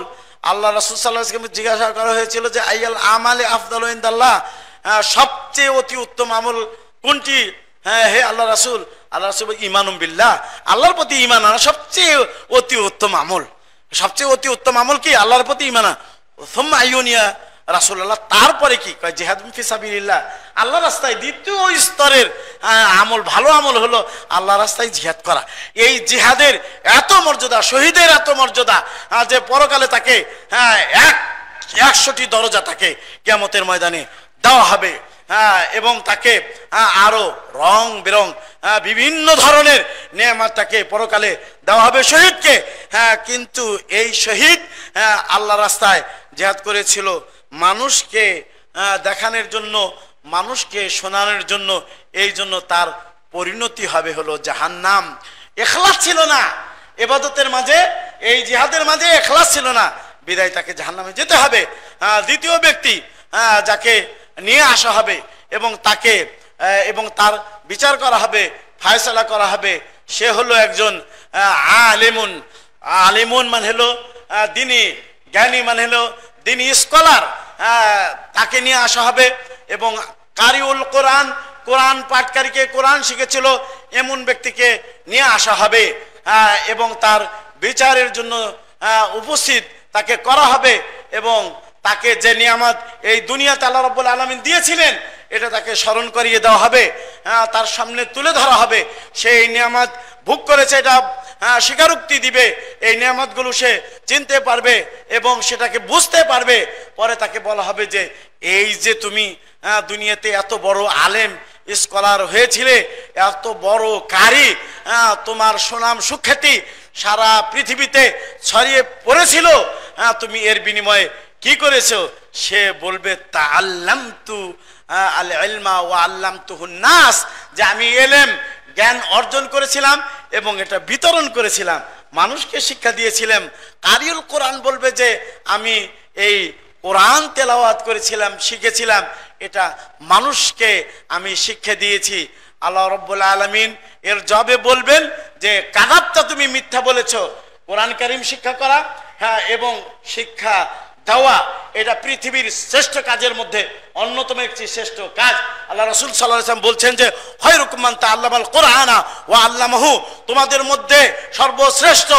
আল্লাহ রাসূল সাল্লাল্লাহু আলাইহি ওয়াসাল্লামকে জিজ্ঞাসা করা হয়েছিল যে আইয়াল আমালে আফদালু ইনদাল্লাহ, সবচেয়ে অতি উত্তম আমল কোনটি? হ্যাঁ হে আল্লাহ রাসূল, আল্লাহ রাসূল ঈমানুম বিল্লাহ, আল্লাহর প্রতি ঈমান আনা সবচেয়ে অতি উত্তম আমল। সবচেয়ে অতি উত্তম আমল কি? আল্লাহর প্রতি ঈমান আনা। সুম্মা আইয়ুনিয়া রাসূলুল্লাহ, তারপরে কি? কয় জিহাদ ফি সাবিলিল্লাহ, আল্লাহ রাস্তায় দ্বিতীয় স্তরের আমল, ভালো আমল হলো আল্লাহ রাস্তায় জিহাদ করা। এই জিহাদের এত মর্যাদা, শহীদের এত মর্যাদা যে পরকালে তাকে 100টি দরজা তাকে কিয়ামতের ময়দানে দেওয়া হবে। এবং তাকে আরো রং বেরং বিভিন্ন ধরনের নেয়ামত তাকে পরকালে দেওয়া হবে শহীদকে। কিন্তু এই শহীদ আল্লাহ রাস্তায় জিহাদ করেছিল মানুষকে দেখানোর জন্য, মানুষকে শোনানোর জন্য, এই জন্য তার পরিণতি হবে হলো জাহান্নাম। ইখলাস ছিল না ইবাদতের মাঝে, এই জিহাদের মাঝে ইখলাস ছিল না, বিদায় তাকে জাহান্নামে যেতে হবে। দ্বিতীয় ব্যক্তি যাকে নিয়ে আসা হবে এবং তাকে এবং তার বিচার করা হবে, ফায়সালা করা হবে, সে হলো একজন আলিমুন। আলিমুন মানে হলো দিনী জ্ঞানী, মানে হলো দিনী স্কলার। তাকে নিয়ে আসা হবে এবং কারিউল কোরআন, কোরআন পাঠকারীকে কোরআন শিখেছিল এমন ব্যক্তিকে নিয়ে আসা হবে এবং তার বিচারের জন্য উপস্থিত তাকে করা হবে এবং তাকে যে নিয়ামত এই দুনিয়াতে আল্লাহ রাব্বুল আলামিন দিয়েছিলেন এটা তাকে স্মরণ করিয়ে দেওয়া হবে, তার সামনে তুলে ধরা হবে। সেই নিয়ামত ভোগ করেছে এটা স্বীকারোক্তি দিবে, এই নিয়ামতগুলো সে চিনতে পারবে এবং সেটাকে বুঝতে পারবে। পরে তাকে বলা হবে যে এই যে তুমি দুনিয়াতে এত বড় আলেম স্কলার হয়েছিলে, এত বড় কারি, তোমার সুনাম সুখ্যাতি সারা পৃথিবীতে ছড়িয়ে পড়েছিল, তুমি এর বিনিময়ে কি করেছো? সে বলবে তাআল্লামতু আল ইলমা ওয়া আল্লামতুহুন নাস, যে আমি ইলম জ্ঞান অর্জন করেছিলাম এবং এটা বিতরণ করেছিলাম, মানুষকে শিক্ষা দিয়েছিলাম। কারিউল কোরআন বলবে যে আমি এই কোরআন তেলাওয়াত করেছিলাম, শিখেছিলাম, এটা মানুষকে আমি শিক্ষা দিয়েছি। আল্লাহ রাব্বুল আলামিন এর জবাবে বলবেন যে কাযাবতা, তুমি মিথ্যা বলেছো। কোরআন কারীম শিক্ষা করা এবং শিক্ষা দেওয়া এটা পৃথিবীর শ্রেষ্ঠ কাজের মধ্যে অন্যতম একটি শ্রেষ্ঠ কাজ। আল্লাহ রাসূল সাল্লাল্লাহু আলাইহি ওয়াসাল্লাম বলছেন যে খায়রুকুম মান তাআল্লামাল কোরআনা ওয়া আল্লামাহু, তোমাদের মধ্যে সর্বশ্রেষ্ঠ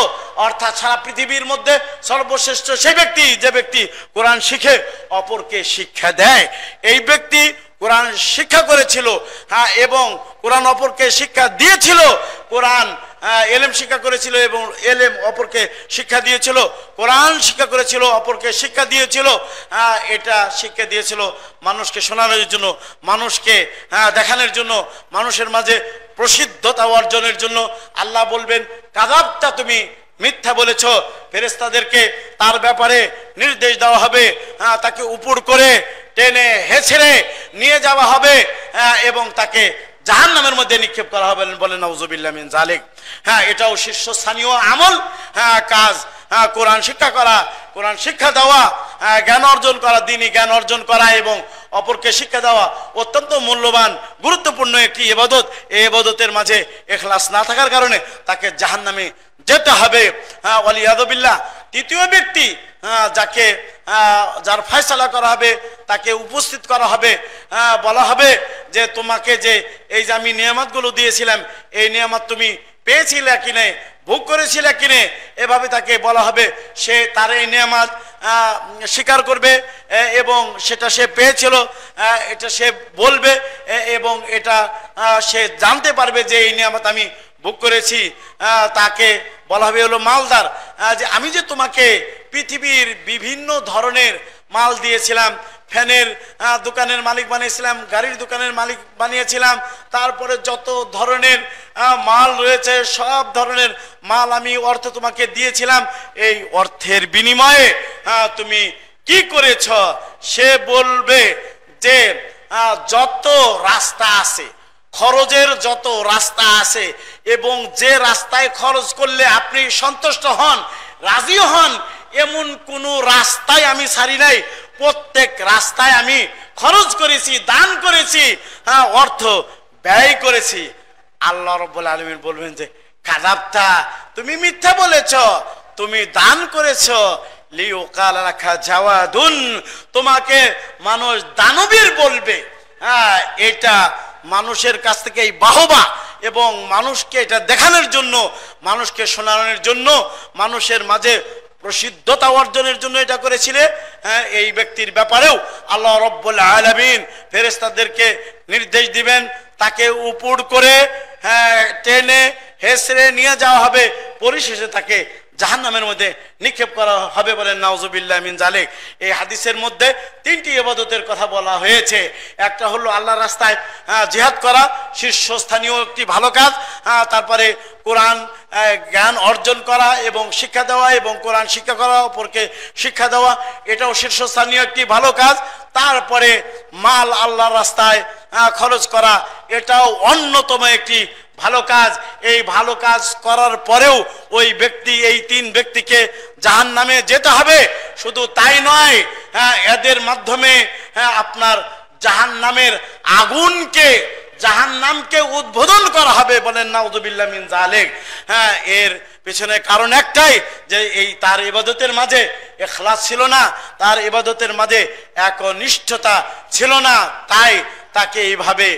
অর্থাৎ সারা পৃথিবীর মধ্যে সর্বশ্রেষ্ঠ সেই ব্যক্তি যে ব্যক্তি কোরআন শিখে অপরকে শিক্ষা দেয়। এই ব্যক্তি কোরআন শিক্ষা করেছিল এবং কোরআন অপরকে শিক্ষা দিয়েছিল, কোরআন এলেম শিক্ষা করেছিল এবং এলেম অপরকে শিক্ষা দিয়েছিল, কোরআন শিক্ষা করেছিল অপরকে শিক্ষা দিয়েছিল। এটা শিক্ষা দিয়েছিল মানুষকে শোনানোর জন্য, মানুষকে দেখানোর জন্য, মানুষের মাঝে প্রসিদ্ধতা অর্জনের জন্য। আল্লাহ বলবেন কাযাবতা, তুমি মিথ্যা বলেছ। ফেরেশতাদেরকে তার ব্যাপারে নির্দেশ দেওয়া হবে, তাকে উপর করে টেনে হেঁচড়ে নিয়ে যাওয়া হবে এবং তাকে জাহান্নামের মধ্যে নিক্ষেপ করা হবে। বলেন নাউজুবিল্লাহ মিন যালিক। এটাও শীর্ষস্থানীয় আমল, কাজ কোরআন শিক্ষা করা, কোরআন শিক্ষা দেওয়া, জ্ঞান অর্জন করা, দ্বীনি জ্ঞান অর্জন করা এবং অপরকে শিক্ষা দেওয়া অত্যন্ত মূল্যবান গুরুত্বপূর্ণ একটি ইবাদত। এই ইবাদতের মাঝে ইখলাস না থাকার কারণে তাকে জাহান্নামে যেতে হবে। ওয়ালিয়াযু বিল্লাহ। তৃতীয় ব্যক্তি যাকে যার ফয়সালা করা হবে, তাকে উপস্থিত করা হবে, বলা হবে যে তোমাকে যে এই যে আমি নিয়ামতগুলো দিয়েছিলাম, এই নিয়ামত তুমি পেয়েছিলে কিনে, ভোগ করেছিলে কিনে, এভাবে তাকে বলা হবে। সে তার এই নিয়ামত স্বীকার করবে এবং সেটা সে পেয়েছিল এটা সে বলবে এবং এটা সে জানতে পারবে যে এই নিয়ামত আমি ভোগ করেছি। তাকে বলা হবে হলো মালদার, যে আমি যে তোমাকে পৃথিবীর বিভিন্ন ধরনের মাল দিয়েছিলাম, ফ্যানের দোকানের মালিক বানিয়েছিলাম, গাড়ির দোকানের মালিক বানিয়েছিলাম, তারপরে যত ধরনের মাল রয়েছে সব ধরনের মাল আমি অর্থ তোমাকে দিয়েছিলাম, এই অর্থের বিনিময়ে তুমি কি করেছ? সে বলবে যে যত রাস্তা আছে, খরচের যত রাস্তা আছে এবং যে রাস্তায় খরচ করলে আপনি সন্তুষ্ট হন, রাজি হন, এমন কোনো রাস্তায় আমি ছাড়ি নাই, প্রত্যেক রাস্তায় আমি খরচ করেছি, দান করেছি, অর্থ ব্যয় করেছি। আল্লাহ রাব্বুল আলামিন বলবেন যে কাযাবতা, তুমি মিথ্যা বলেছ, তুমি দান করেছ, লিউকাল লাকা জাওয়াদুন, তোমাকে মানুষ দানবীর বলবে। এটা মানুষের কাছ থেকে এই বাহবা এবং মানুষকে এটা দেখানোর জন্য, মানুষকে শোনানোর জন্য, মানুষের মাঝে প্রসিদ্ধতা অর্জনের জন্য এটা করেছিলে। এই ব্যক্তির ব্যাপারেও আল্লাহ রাব্বুল আলামিন ফেরেশতাদেরকে নির্দেশ দিবেন, তাকে উপর করে টেনে হেসড়ে নিয়ে যাওয়া হবে, পরিশেষে তাকে জাহান্নামের মধ্যে নিক্ষেপ করা হবে। বলেন নাউজুবিল্লাহ মিন জালিক। এই হাদিসের মধ্যে তিনটি ইবাদতের কথা বলা হয়েছে। একটা হলো আল্লাহর রাস্তায় জিহাদ করা, শীর্ষস্থানীয় একটি ভালো কাজ। তারপরে কোরআন জ্ঞান অর্জন করা এবং শিক্ষা দেওয়া, এবং কোরআন শিক্ষা করা, অপরকে শিক্ষা দেওয়া, এটাও শীর্ষস্থানীয় একটি ভালো কাজ। তারপরে মাল আল্লাহর রাস্তায় খরচ করা, এটাও অন্যতম একটি ভালো কাজ। এই ভালো কাজ করার পরেও ওই ব্যক্তি, এই তিন ব্যক্তিকে জাহান্নামে যেতে হবে। শুধু তাই নয়, এদের মাধ্যমে আপনার জাহান্নামের আগুনকে, জাহান্নামকে উদ্বোধন করা হবে। বলেন নাউযুবিল্লাহ মিন যালিক। এর পেছনে কারণ একটাই, যে এই তার ইবাদতের মাঝে ইখলাস ছিল না, তার ইবাদতের মাঝে একনিষ্ঠতা ছিল না, তাই তাকে এইভাবে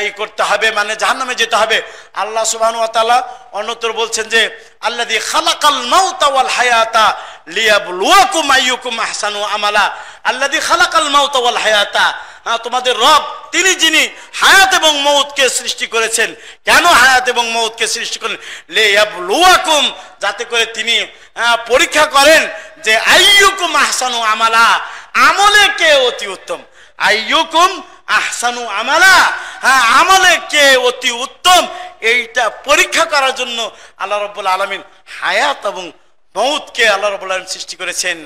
এই করতে হবে, মানে জাহান্নামে যেতে হবে। আল্লাহ সুবহানাহু ওয়া তাআলা অন্যত্র বলছেন যে আল্লাযী খালাকাল মাউতা ওয়াল হায়াতা লিয়াবলুয়াকুম আইয়ুকুম আহসানু আমালা। আল্লাযী খালাকাল মাউতা ওয়াল হায়াতা, তোমাদের রব তিনি যিনি হায়াত এবং মউতকে সৃষ্টি করেছেন। কেন হায়াত এবং মউতকে সৃষ্টি করেন? লিয়াবলুয়াকুম, যাতে করে তিনি পরীক্ষা করেন যে আইয়ুকুম আহসানু আমালা, আমলে কে অতি উত্তম। আইয়ুকুম আহসানু আমালা, আমলে কে অতি উত্তম, এইটা পরীক্ষা করার জন্য আল্লাহ রাব্বুল আলামিন হায়াত এবং মউতকে আল্লাহ রাব্বুল আলামিন সৃষ্টি করেছেন।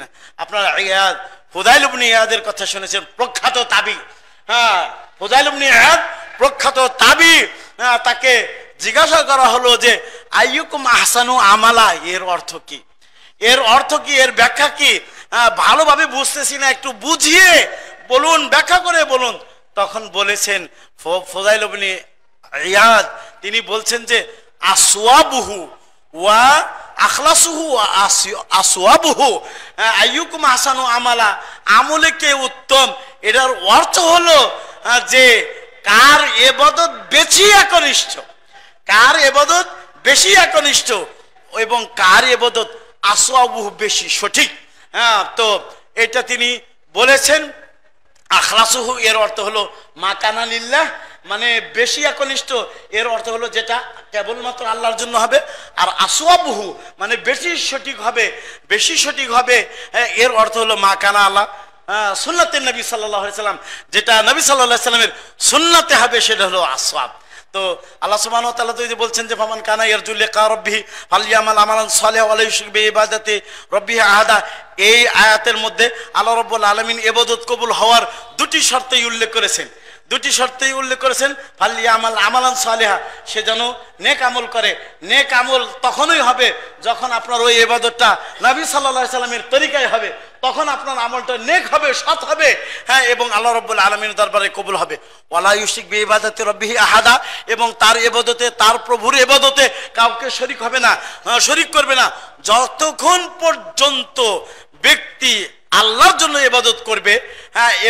আপনারা ইয়াদ, ফুদাইল ইবনে ইয়াদের কথা শুনেছেন, প্রখ্যাত তাবি। ফুদাইল ইবনে ইয়াদ প্রখ্যাত তাবি। তাকে জিজ্ঞাসা করা হলো যে আইয়ুকুম আহসানু আমালা, এর অর্থ কি? এর অর্থ কি? এর ব্যাখ্যা কি? ভালোভাবে বুঝতেছি না, একটু বুঝিয়ে বলুন, ব্যাখ্যা করে বলুন। তখন বলেছেন ফুদাইল ইবনে ইয়াদ, তিনি বলছেন যে আসওয়াবুহু ওয়া আখলাসুহু আসওয়াবুহু আইয়ুকুম আহসানু আমালা, আমলে কে উত্তম, এটার অর্থ হলো যে কার ইবাদত বেশি একনিষ্ঠ, কার ইবাদত বেশি একনিষ্ঠ, এবং কার ইবাদত আসওয়াবুহু বেশি সঠিক। তো এটা তিনি বলেছেন। আখলাসুহু এর অর্থ হলো মাকানা লিল্লাহ, মানে বেশি একনিষ্ঠ, এর অর্থ হলো যেটা কেবলমাত্র আল্লাহর জন্য হবে। আর আসওয়াবুহু মানে বেশি সঠিক হবে, বেশি সঠিক হবে, এর অর্থ হলো মাকানা আল্লাহ সুন্নাতে নবী সাল্লাল্লাহু আলাইহি সাল্লাম, যেটা নবী সাল্লাল্লাহু আলাইহি সাল্লামের সুন্নাতে হবে, সেটা হলো আসওয়াব। তো আল্লাহ সুবহানাহু ওয়া তাআলা তো বলছেন যে ফামান কানা ইয়ারজু লিকা রাব্বিহি ফালইয়ামাল আমালান সালিহান ওয়া লা ইউশরিক বিইবাদাতি রাব্বিহি আহাদা। এই আয়াতের মধ্যে আল্লাহ রাব্বুল আলামিন ইবাদত কবুল হওয়ার দুটি শর্তই উল্লেখ করেছেন, দুটি শর্তই উল্লেখ করেছেন। ফালইয়ামাল আমালান সালিহা, সে যেন নেক আমল করে। নেক আমল তখনই হবে যখন আপনার ওই ইবাদতটা নবী সাল্লাল্লাহু আলাইহি সাল্লামের তরিকায় হবে, তখন আপনার আমলটা নেক হবে, সৎ হবে, এবং আল্লাহ রাব্বুল আলামিনের দরবারে কবুল হবে। ওয়ালা ইউশরিক বিইবাদাতি রাব্বিহি আহাদা, এবং তার ইবাদতে, তার প্রভুর ইবাদতে কাউকে শরীক হবে না, শরীক করবে না। যতক্ষণ পর্যন্ত ব্যক্তি আল্লাহর জন্য ইবাদত করবে,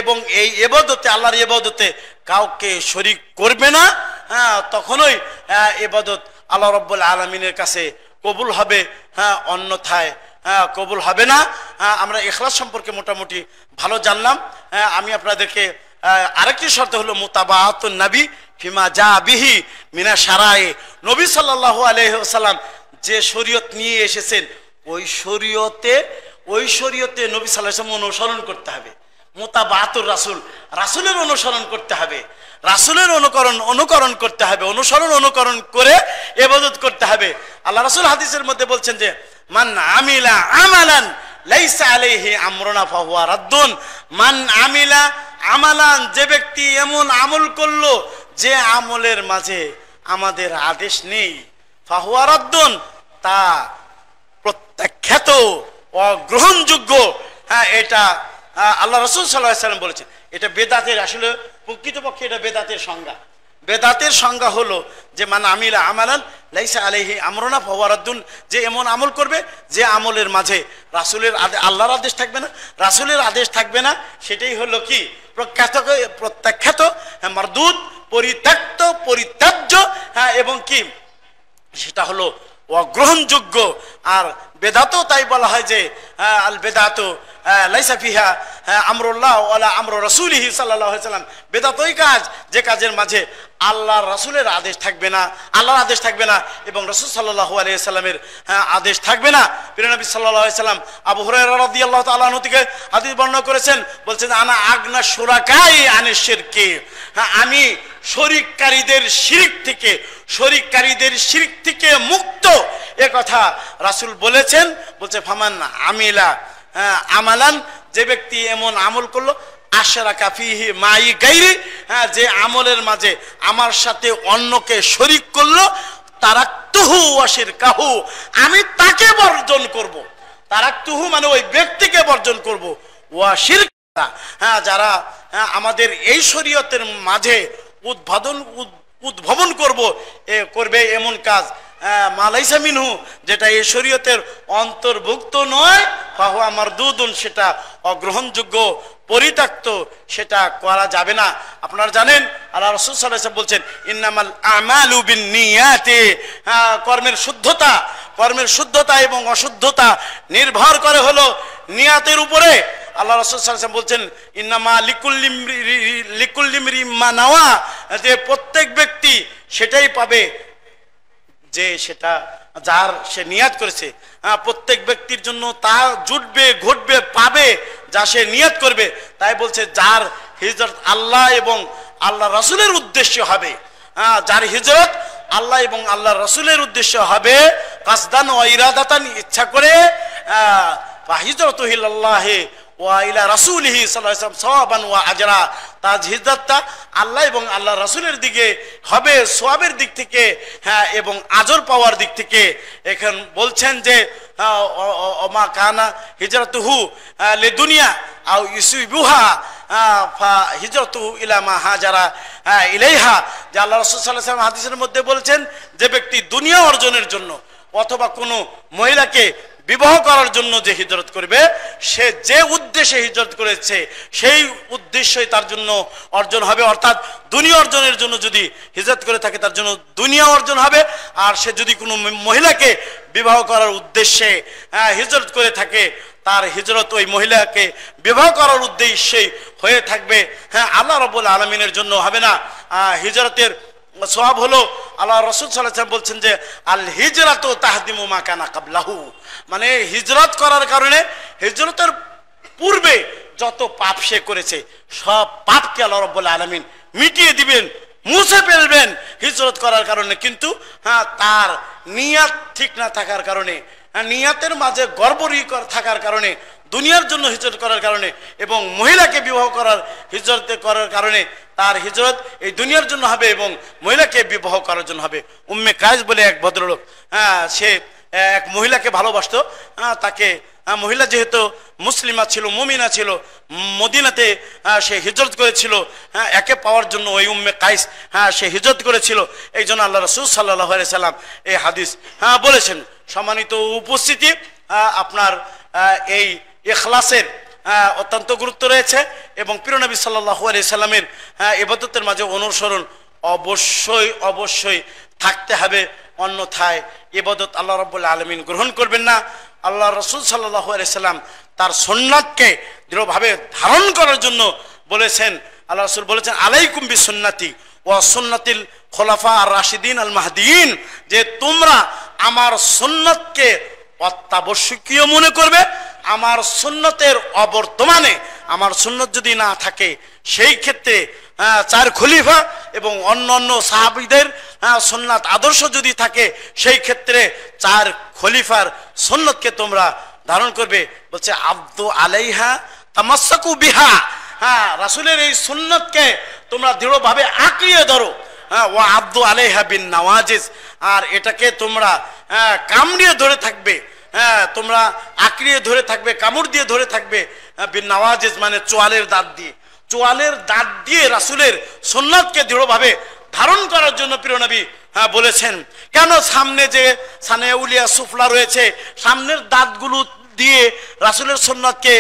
এবং এই ইবাদতে, আল্লাহর ইবাদতে কাউকে শরীক করবে না, তখনই ইবাদত আল্লাহ রাব্বুল আলামিনের কাছে কবুল হবে, অন্যথায় কবুল হবে না। আমরা ইখলাস সম্পর্কে মোটামুটি ভালো জানলাম। আমি আপনাদেরকে আরেকটি শর্ত হলো মুতাবাআতুন নবী ফিমা জা বিহি মিনা শারায়ে। নবী সাল্লাল্লাহু আলাইহি ওয়াসাল্লাম যে শরীয়ত নিয়ে এসেছেন, ওই শরীয়তে ওই শরীয়তে নবী সাল্লাল্লাহু আলাইহি ওয়াসাল্লাম অনুসরণ করতে হবে। মুতাবাতুর রাসূল, রাসূলের অনুসরণ করতে হবে, রাসূলের অনুকরণ করতে হবে, অনুকরণ করে ইবাদত করতে হবে। আল্লাহ রাসূল হাদিসের মধ্যে বলছেন যে মান আমিলা আমালান লাইসা আলাইহি আমরুনা ফাহুয়া রাদ্দুন। মান আমিলা আমালান, যে ব্যক্তি এমন আমল করলো যে আমলের মাঝে আমাদের আদেশ নেই, ফাহুয়া রাদ্দুন, তা প্রত্যাখ্যাত, অগ্রহণযোগ্য। হ্যাঁ, এটা আল্লাহ রাসূল সাল্লাল্লাহু আলাইহি ওয়াসাল্লাম বলেছেন। এটা বেদাতের, আসলে প্রকৃতপক্ষে এটা বেদাতের সংজ্ঞা। বেদাতের সংজ্ঞা হলো যে মান আমিলা আমালান লাইসা আলাইহি আমরুনা ফাহুয়া রাদ্দুন, যে এমন আমল করবে যে আমলের মাঝে রাসূলের আল্লাহর আদেশ থাকবে না, রাসূলের আদেশ থাকবে না, সেটাই হলো কি প্রত্যাখ্যাত, মারদুদ, পরিত্যক্ত, পরিত্যাজ্য। হ্যাঁ, এবং কি সেটা হলো অগ্রহণযোগ্য। আর বেদাতও তাই বলা হয় যে আল বেদাতু লাইসা ফিহা আমরুল্লাহ ওয়ালা আমরু রাসূলিহি সাল্লাল্লাহু আলাইহি ওয়াসাল্লাম। বেদাত ওই কাজ যে কাজের মাঝে আল্লাহর রাসূলের আদেশ থাকবে না, আল্লাহর আদেশ থাকবে না এবং রাসূল সাল্লাল্লাহু আলাইহি ওয়াসাল্লামের আদেশ থাকবে না। প্রিয় নবী সাল্লাল্লাহু আলাইহি ওয়াসাল্লাম আবু হুরায়রা রাদিয়াল্লাহু তাআলা আনহু থেকে হাদিস বর্ণনা করেছেন, বলছেন আনা আগনা শুরাকাই আনিশ শিরকি। হ্যাঁ, আমি শরীককারীদের শিরক থেকে মুক্ত, এ কথা রাসূল বলেছেন। বলছে ফামান আমিলা আমালান, যে ব্যক্তি এমন আমল করলো আশরাকা ফিহি মাই গায়রি, হ্যাঁ, যে আমলের মাঝে আমার সাথে অন্যকে শরীক করলো, তারাকতুহু ওয়া শিরকাহু, আমি তাকে বর্জন করব। তারাকতুহু মানে ওই ব্যক্তিকে বর্জন করব, ওয়া শিরকা, হ্যাঁ, যারা আমাদের এই শরীয়তের মাঝে উদ্ভাবন করবে এমন কাজ, মালাইসা মিনহু, যেটা এই শরীয়তের অন্তর্ভুক্ত নয়, ফাহুয়া মারদুদুন, সেটা অগ্রহণযোগ্য, পরিত্যক্ত, সেটা করা যাবে না। আপনারা জানেন আল্লাহ রাসূল সাল্লাল্লাহু আলাইহি ওয়াসাল্লাম বলছেন ইন্নামাল আমালু বিন্নিয়াতি, কর্মের শুদ্ধতা এবং অশুদ্ধতা নির্ভর করে হলো নিয়াতের উপরে। আল্লাহ রাসূল সাল্লাল্লাহু আলাইহি ওয়াসাল্লাম বলছেন ইন্নামা লিকুল্লি ইমরিইম মা নাওয়া, যে প্রত্যেক ব্যক্তি সেটাই পাবে যে সেটা যার সে নিয়াত করেছে। প্রত্যেক ব্যক্তির জন্য তা জুটবে, ঘটবে, পাবে যা সে নিয়াত করবে। তাই বলছে যার হিজরত আল্লাহ এবং আল্লাহ রাসূলের উদ্দেশ্যে হবে, যার হিজরত আল্লাহ এবং আল্লাহ রাসূলের উদ্দেশ্যে হবে, কাসদান ওয়া ইরাদাতান, ইচ্ছা করে, ফাহিজরাতু ইলাল্লাহি ওয়া ইলা রাসূলিহি সাল্লাল্লাহু আলাইহি ওয়াসাল্লাম সাওয়াবান ওয়া আজরা, তার হিজরতটা আল্লাহ এবং আল্লাহ রাসূলের দিকে হবে, সওয়াবের দিক থেকে, হ্যাঁ, এবং আজর পাওয়ার দিক থেকে। এখন বলছেন যে ওমা কানা হিজরতুহু লিদুনিয়া আও ইউসিবুহা ফা হিজরতুহু ইলা মা হাজারা ইলাইহা, যে আল্লাহ রাসূল সাল্লাল্লাহু আলাইহি ওয়াসাল্লাম হাদিসের মধ্যে বলছেন যে ব্যক্তি দুনিয়া অর্জনের জন্য অথবা কোনো মহিলাকে বিবাহ করার জন্য যে হিজরত করবে, সে যে উদ্দেশ্যে হিজরত করেছে সেই উদ্দেশ্যই তার জন্য অর্জন হবে। অর্থাৎ দুনিয়া অর্জনের জন্য যদি হিজরত করে থাকে তার জন্য দুনিয়া অর্জন হবে, আর সে যদি কোনো মহিলাকে বিবাহ করার উদ্দেশ্যে হিজরত করে থাকে তার হিজরত ওই মহিলাকে বিবাহ করার উদ্দেশ্যেই হয়ে থাকবে। হ্যাঁ, আল্লাহ রাব্বুল আলামিনের জন্য হবে না। হিজরতের সওয়াব হলো, আল্লাহ রাসূল সাল্লাল্লাহু আলাইহি ওয়াসাল্লাম বলছেন যে আল হিজরাতু তাহদিমু মা কানা কাবলাহু, মানে হিজরত করার কারণে হিজরতের পূর্বে যত পাপ সে করেছে সব পাপকে আল্লাহ রাব্বুল আলামিন মিটিয়ে দিবেন, মুছে ফেলবেন হিজরত করার কারণে। কিন্তু হ্যাঁ, তার নিয়াত ঠিক না থাকার কারণে, নিয়াতের মাঝে গড়বড়ি থাকার কারণে, দুনিয়ার জন্য হিজরত করার কারণে এবং মহিলাকে বিবাহ করার হিজরত করার কারণে তার হিজরত এই দুনিয়ার জন্য হবে এবং মহিলাকে বিবাহ করার জন্য হবে। উম্মে কায়েস বলে এক ভদ্রলোক, সে এক মহিলাকে ভালোবাসতো। তাকে মহিলা যেহেতু মুসলিমা ছিল, মুমিনা ছিল, মদিনাতে সে হিজরত করেছিল, একে পাওয়ার জন্য ওই উম্মে কায়েস সে হিজরত করেছিল। এই জন্য আল্লাহ রাসূল সাল্লাল্লাহু আলাইহি সাল্লাম এই হাদিস বলেছেন। সম্মানিত উপস্থিতি, আপনার এই ইখলাসের অত্যন্ত গুরুত্ব রয়েছে এবং প্রিয় নবী সাল্লাল্লাহু আলাইহি সাল্লামের ইবাদতের মাঝে অনুসরণ অবশ্যই থাকতে হবে, অন্যথায় ইবাদত আল্লাহ রাব্বুল আলামিন গ্রহণ করবেন না। আল্লাহ রাসূল সাল্লাল্লাহু আলাইহি সাল্লাম তার সুন্নাতকে দৃঢ়ভাবে ধারণ করার জন্য বলেছেন। আল্লাহ রাসূল বলেছেন আলাইকুম বিসুন্নতি ওয়া সুন্নাতিল খুলাফা আর রাশিদিন আল মাহদিয়িন, যে তোমরা আমার সুন্নাতকে অত্যাবশ্যকীয় মনে করবে আমার সুন্নতের অবর্তমানে, আমার সুন্নত যদি না থাকে সেই ক্ষেত্রে চার খলিফা এবং অন্যান্য সাহাবীদের সুন্নাত আদর্শ যদি থাকে সেই ক্ষেত্রে চার খলিফার সুন্নতকে তোমরা ধারণ করবে। বলছে আব্দু আলাইহা তামাসসাকু বিহা, রাসূলের এই সুন্নতকে তোমরা দৃঢ়ভাবে আঁকড়িয়ে ধরো। ওয়া আব্দু আলাইহা বিন নওয়াজিজ, আর এটাকে তোমরা কামড়িয়ে ধরে থাকবে, তোমরা আঁকড়িয়ে ধরে থাকবে, কামড় দিয়ে ধরে থাকবে। বিন নওয়াজিজ মানে চোয়ালের দাঁত দিয়ে, চোয়ালের দাঁত দিয়ে রাসূলের সুন্নাতকে দৃঢ়ভাবে ধারণ করার জন্য প্রিয় নবী বলেছেন। কেন সামনে যে সানে উলিয়া সুফলা রয়েছে, সামনের দাঁতগুলো দিয়ে রাসূলের সুন্নাতকে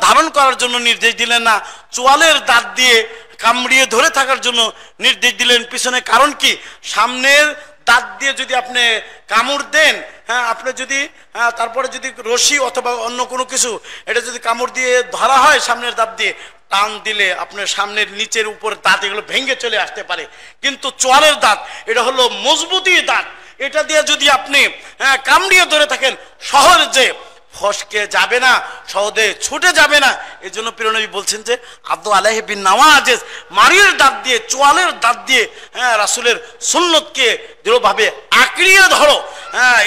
ধারণ করার জন্য নির্দেশ দিলেন না, চোয়ালের দাঁত দিয়ে কামড়িয়ে ধরে থাকার জন্য নির্দেশ দিলেন? পিছনে কারণ কি? সামনের দাঁত দিয়ে যদি আপনি কামড় দেন, আপনি যদি তারপরে যদি রশি অথবা অন্য কোনো কিছু এটা যদি কামড় দিয়ে ধরা হয়, সামনের দাঁত দিয়ে টান দিলে আপনার সামনের নিচের উপর দাঁত এগুলো ভেঙে চলে আসতে পারে। কিন্তু চোয়ালের দাঁত এটা হলো মজবুতি দাঁত, এটা দিয়ে যদি আপনি কামড়িয়ে ধরে থাকেন সহজে ফসকে যাবে না, সহজে ছুটে যাবে না। এই জন্য প্রিয় নবী বলছেন যে আব্দু আলাইহি বিন নওয়াজিজ, মারির দাঁত দিয়ে, চোয়ালের দাঁত দিয়ে রাসূলের সুন্নতকে দৃঢ়ভাবে আঁকড়িয়ে ধরো।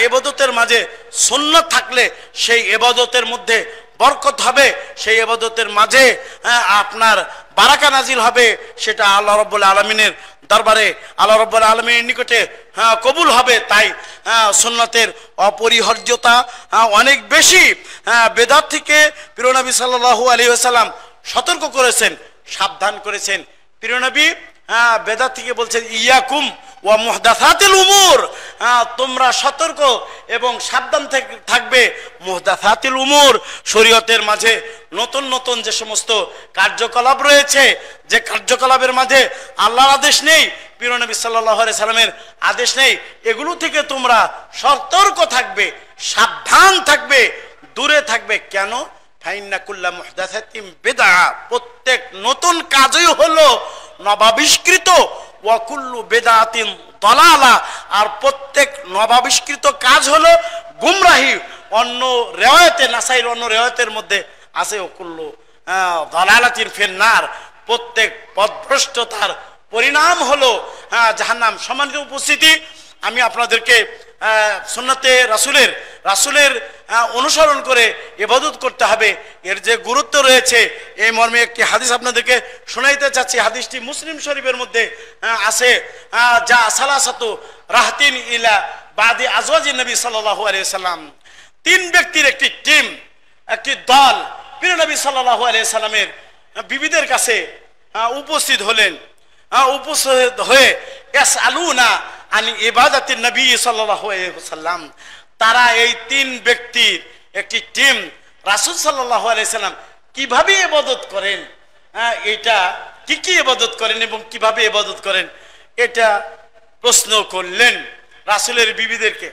ইবাদতের মাঝে সুন্নত থাকলে সেই ইবাদতের মধ্যে বরকত হবে, সেই ইবাদতের মাঝে আপনার বারাকা নাজিল হবে, সেটা আল্লাহ রাব্বুল আলামিনের দরবারে, আল্লাহ রাব্বুল আলামিনের নিকটে কবুল হবে। তাই সুন্নতের অপরিহার্যতা অনেক বেশি। বেদাত থেকে প্রিয় নবী সাল্লাল্লাহু আলাইহি ওয়াসাল্লাম সতর্ক করেছেন, সাবধান করেছেন। প্রিয় নবী বেদাত থেকে বলছেন ইয়াকুম ওয়া মুহদাসাতিল উমুর, তোমরা সতর্ক এবং সাবধান থাকবে মুহদাসাতিল উমুর, শরীয়তের মাঝে নতুন নতুন যে সমস্ত কার্যকলাপ রয়েছে, যে কার্যকলাপের মাঝে আল্লাহর আদেশ নেই, প্রিয় নবী সাল্লাল্লাহু আলাইহি সাল্লামের আদেশ নেই, এগুলো থেকে তোমরা সতর্ক থাকবে, সাবধান থাকবে, দূরে থাকবে। কেন? ফাইন্না কুল্লা মুহদাসাতিন বিদআ, প্রত্যেক নতুন কাজই হলো নবাবিষ্কৃত, ওয়া কুল্লু বিদআতিন দালালা, আর প্রত্যেক নবাবিষ্কৃত কাজ হলো গুমরাহি। অন্য রিওয়ায়াতে, নাসাইর অন্য রিওয়ায়াতের মধ্যে আছে ও কুল্লু দালালাতিন ফিন্নার, প্রত্যেক পথভ্রষ্টতার পরিণাম হলো জাহান্নাম। সম্মানিত উপস্থিতি, আমি আপনাদেরকে সুন্নতে রাসূলের অনুসরণ করে ইবাদত করতে হবে, এর যে গুরুত্ব রয়েছে এই মর্মে একটি হাদিস আপনাদেরকে শোনাইতে চাচ্ছি। হাদিসটি মুসলিম শরীফের মধ্যে আছে। যা সালাসাতু রাহতিন ইলা বাদি আজওয়াজিন নবী সাল্লাল্লাহু আলাইহি ওয়াসাল্লাম, তিন ব্যক্তির একটি টিম, একটি দল প্রিয় নবী সাল্লাল্লাহু আলাইহি সাল্লামের বিবিদের কাছে উপস্থিত হলেন। উপস্থিত হয়ে ইয়াসআলুনা আনি ইবাদাতিন নবী সাল্লাল্লাহু আলাইহি ওয়াসাল্লাম, তারা এই তিন ব্যক্তির একটি টিম রাসূল সাল্লাল্লাহু আলাইহি সাল্লাম কিভাবে ইবাদত করেন, এটা কি কি ইবাদত করেন এবং কিভাবে ইবাদত করেন, এটা প্রশ্ন করলেন রাসূলের বিবিদেরকে।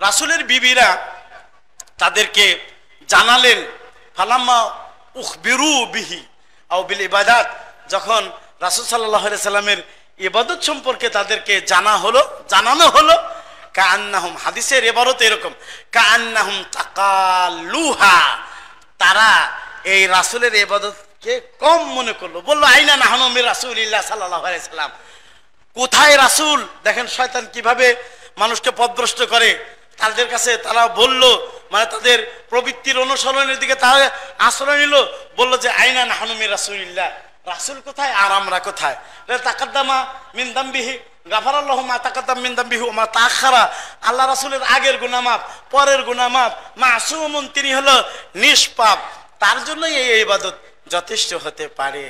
রাসূলের বিবিরা তাদেরকে জানালেন, ফালাম্মা উখবিরু বিহি আও বিল ইবাদাত, যখন রাসূল সাল্লাল্লাহু আলাইহি সাল্লামের ইবাদত সম্পর্কে তাদেরকে জানানো হলো, কাআন্নাহুম, হাদিসের ইবারত এরকম, কাআন্নাহুম তাকাল্লুহা, তারা এই রাসূলের ইবাদতকে কম মনে করলো। বললো আইনা নাহনু মির রাসূলিল্লাহ সাল্লাল্লাহু আলাইহি সাল্লাম, কোথায় রাসূল? দেখেন শয়তান কিভাবে মানুষকে পথভ্রষ্ট করে। তাদের কাছে তারা বলল, মানে তাদের প্রবৃত্তির অনুসরণের দিকে তারা আশ্রয় নিল, বললো যে আইনা নাহনু মির রাসূলিল্লাহ, রাসূল কোথায় আর আমরা কোথায়? তাকাদ্দামা মিন দামবিহি গাফারাল্লাহু মা তাকাদ্দাম মিন দামবিহি ওয়া মা তাআখারা, আল্লাহ রাসূলের আগের গুনাহ মাফ, পরের গুনাহ মাফ, মাসুমুন, তিনি হলো নিষ্পাপ, তার জন্যই এই ইবাদত যথেষ্ট হতে পারে।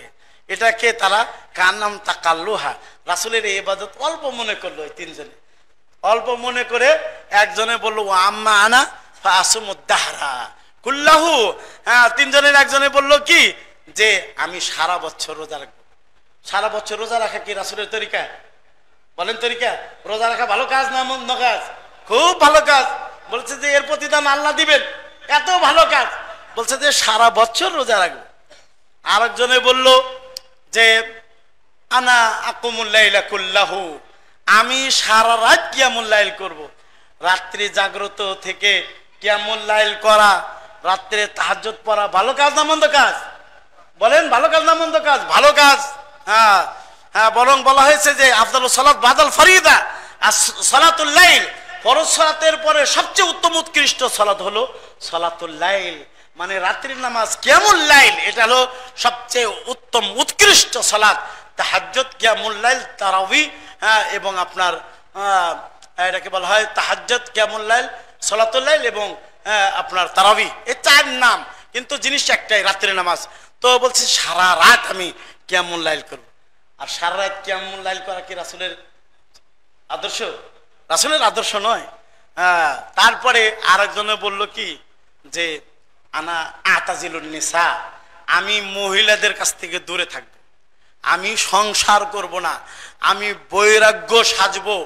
এটাকে তারা কান্নাম তাকাল্লুহা, রাসূলের এই ইবাদত অল্প মনে করলো। ওই তিনজনে অল্প মনে করে একজনে বলল ওয়া আম্মা আনা ফাসুমুদ দাহরা কুল্লাহু, তিনজনের একজনে বলল কি যে আমি সারা বছর রোজা রাখবো। সারা বছর রোজা রাখা কি রাসূলের তরিকা? বলেন তরিকা? রোজা রাখা ভালো কাজ না মন্দ কাজ? খুব ভালো কাজ। বলছে যে এর প্রতিদান আল্লাহ দিবেন, এত ভালো কাজ। বলছে যে সারা বছর রোজা রাখবো। আরেকজনে বলল যে আনা আকুমুল লাইলা কুল্লাহু, আমি সারা রাত কিয়ামুল লাইল করব। রাত্রি জাগ্রত থেকে কিয়ামুল লাইল করা রাত্রে তাহাজ্জুদ পড়া ভালো কাজ না মন্দ কাজ? বলেন ভালো কাজ না মন্দ কাজ? ভালো কাজ। হ্যাঁ হ্যাঁ, বরং বলা হয়েছে যে আফদালুস সালাত বাদাল ফরিদা, আর সালাতুল লাইল, ফরজ সালাতের পরে সবচেয়ে উত্তম উৎকৃষ্ট সালাত হলো সালাতুল লাইল, মানে রাত্রির নামাজ কিয়ামুল লাইল, এটা হলো সবচেয়ে উত্তম উৎকৃষ্ট সালাত। তাহাজ্জুদ, কিয়ামুল লাইল, তারাবি, হ্যাঁ, এবং আপনার এটাকে বলা হয় তাহাজ্জুদ, কিয়ামুল লাইল, সালাতুল লাইল এবং আপনার তারাবি, এই চার নাম, কিন্তু জিনিস একটাই, রাত্রির নামাজ। তো বলছে সারা রাত আমি কিয়ামুল লাইল করব। আর সারা রাত কিয়ামুল লাইল করা কি রাসূলের আদর্শ? রাসূলের আদর্শ নয়। তারপরে আরেকজনে বলল কি যে আনা আতাজিলুন নিসা, আমি মহিলাদের কাছ থেকে দূরে থাকব, আমি সংসার করব না, আমি বৈরাগ্য সাজবো।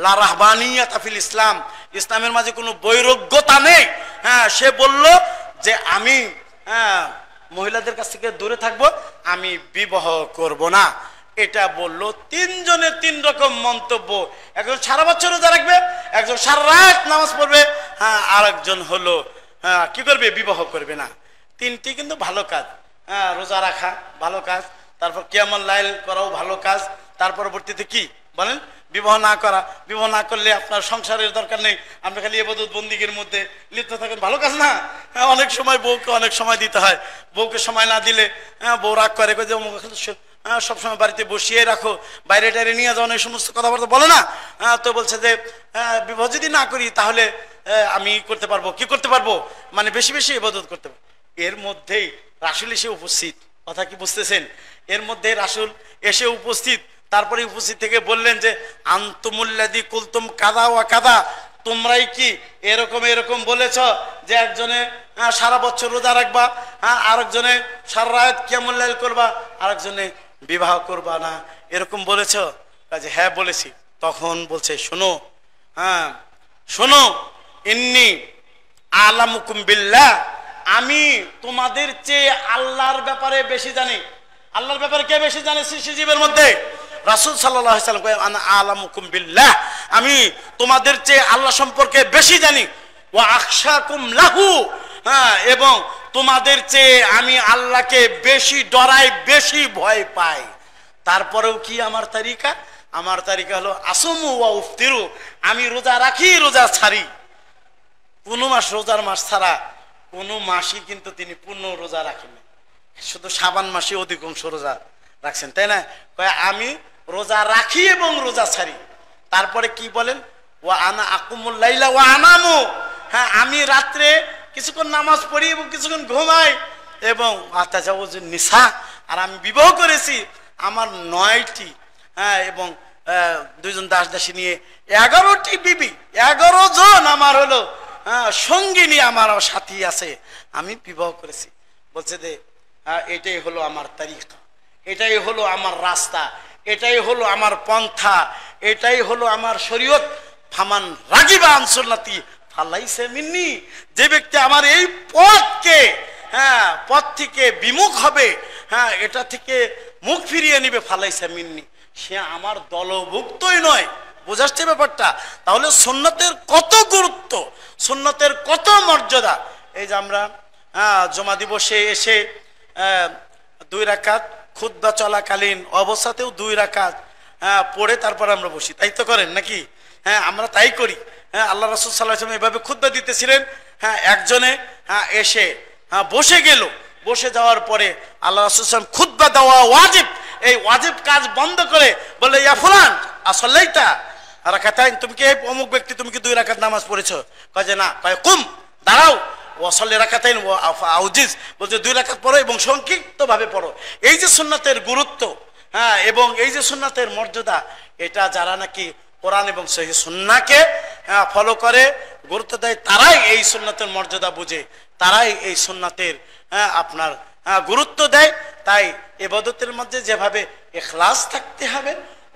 লা রাহবানিয়াতা ফিল ইসলাম, ইসলামের মাঝে কোনো বৈরাগ্যতা নেই। হ্যাঁ, সে বলল যে আমি মহিলাদের কাছ থেকে দূরে থাকব, আমি বিবাহ করব না। এটা বলল। তিনজনের তিন রকম মন্তব্য। একজন সারা বছর রোজা রাখবে, একজন সারা রাত নামাজ পড়বে, হ্যাঁ, আর একজন হলো কি করবে? বিবাহ করবে না। তিনটি কিন্তু ভালো কাজ। হ্যাঁ, রোজা রাখা ভালো কাজ, তারপর কিয়ামুল লাইল করাও ভালো কাজ, তার পরবর্তীতে কি বলেন? বিবাহ না করা। বিবাহ না করলে আপনার সংসারের দরকার নেই, আপনি খালি ইবাদত বন্দিগির মধ্যে লিপ্ত থাকেন, ভালো কাজ না? হ্যাঁ, অনেক সময় বউকে অনেক সময় দিতে হয়, বউকে সময় না দিলে বউ রাগ করে যে সবসময় বাড়িতে বসিয়ে রাখো, বাইরে টাইরে নিয়ে যাও, এই সমস্ত কথাবার্তা বলে না। তো বলছে যে বিবাহ যদি না করি তাহলে আমি করতে পারবো, কি করতে পারবো, মানে বেশি বেশি ইবাদত করতে পারবো। এর মধ্যেই রাসূল এসে উপস্থিত। কথা কি বুঝতেছেন? এর মধ্যে রাসূল এসে উপস্থিত। তারপরে উপস্থিত থেকে বললেন যে আনতুমুল্লাযী কুলতুম কাযা ওয়া কাযা, তোমরাই কি এরকম এরকম বলেছ যে একজনে সারা বছর রোজা রাখবা, আরেকজনে সারা রাত কিয়ামুল লাইল করবা, আরেকজনে বিবাহ করবা না, এরকম বলেছ? কাজে হ্যাঁ বলেছি। তখন বলছে শোনো, হ্যাঁ শোনো, ইন্নী আলামুকুম বিল্লাহ, আমি তোমাদের চেয়ে আল্লাহর ব্যাপারে বেশি জানি। আল্লাহর ব্যাপারে কে বেশি জানে সৃষ্টিজীবের মধ্যে? রাসূল সাল্লাল্লাহু আলাইহি ওয়াসাল্লাম কয় আনা আলামুকুম বিল্লাহ, আমি তোমাদের চেয়ে আল্লাহ সম্পর্কে বেশি জানি। ওয়া আখশাকুম লাহু, হ্যাঁ, এবং তোমাদের চেয়ে আমি আল্লাহকে বেশি ডরাই, বেশি ভয় পাই। তারপরেও কি আমার তারিকা? আমার তারিকা হলো আসুমু ওয়া উফতিরু, আমি রোজা রাখি, রোজা ছাড়ি। কোন মাস রোজার মাস ছাড়া কোন মাসই কিন্তু তিনি পূর্ণ রোজা রাখেন, শুধু শাবান মাসে অধিকাংশ রোজা রাখছেন, তাই না? আমি রোজা রাখি এবং রোজা ছাড়ি। তারপরে কি বলেন? ওয়া আনা আকুমুল লাইলা ওয়া আনামু, হ্যাঁ, আমি রাত্রে কিছুক্ষণ নামাজ পড়ি এবং কিছুক্ষণ ঘুমাই, এবং আতাজাওয়াজুন নিসা, আর আমি বিবাহ করেছি আমার 9টি, হ্যাঁ, এবং 2জন দাস দাসী নিয়ে 11টি বিবি, 11 জন আমার হলো সঙ্গিনী, আমার সাথী আছে, আমি বিবাহ করেছি। বলছে যে এটাই হলো আমার তারিকা, এটাই হলো আমার রাস্তা, এটাই হলো আমার পন্থা, এটাই হলো আমার শরীয়ত। ফামান রাগিবা আন সুন্নতি ফালাইসা মিন্নি, যে ব্যক্তি আমার এই পথকে, হ্যাঁ, পথ থেকে বিমুখ হবে, হ্যাঁ, এটা থেকে মুখ ফিরিয়ে নিবে, ফালাইসা মিন্নি, সে আমার দলভুক্তই নয়। বোঝাচ্ছে ব্যাপারটা? তাহলে সুন্নতের কত গুরুত্ব, সুন্নতের কত মর্যাদা। এই যে আমরা জমা দিবসে এসে 2 রাকাত খুতবা চলাকালীন অবস্থাতেও 2 রাকাত পড়ে তারপর আমরা বসি, তাই তো করেন নাকি? হ্যাঁ, আমরা তাই করি। হ্যাঁ, আল্লাহ রাসূল সাল্লাল্লাহু আলাইহি ওয়াসাল্লাম এভাবে খুতবা দিতেছিলেন। হ্যাঁ, একজনে এসে বসে গেল, বসে যাওয়ার পরে আল্লাহ রাসূল সাল্লাল্লাহু আলাইহি ওয়াসাল্লাম খুতবা দেওয়া ওয়াজিব, এই ওয়াজিব কাজ বন্ধ করে বলে ইয়া ফুলান আসাল্লাইতা রাকাতাইন, তুমি কি অমুক ব্যক্তি, তুমি কি 2 রাকাত নামাজ পড়েছো? কয় যে না। কয় কুম, দাঁড়াও, ওয়াসাল্লি রাকাতাইন ওয়া আউজিজ, বলছে 2 রাকাত পড়ো এবং সংক্ষিপ্ত ভাবে পড়ো। এই যে সুন্নাতের গুরুত্ব, হ্যাঁ, এবং এই যে সুন্নাতের মর্যাদা, এটা যারা নাকি কোরআন এবং সহিহ সুন্নাহকে ফলো করে, গুরুত্ব দেয়, তারাই এই সুন্নাতের মর্যাদা বুঝে, তারাই এই সুন্নাতের আপনার গুরুত্ব দেয়। তাই ইবাদতের মধ্যে যেভাবে ইখলাস থাকতে হবে,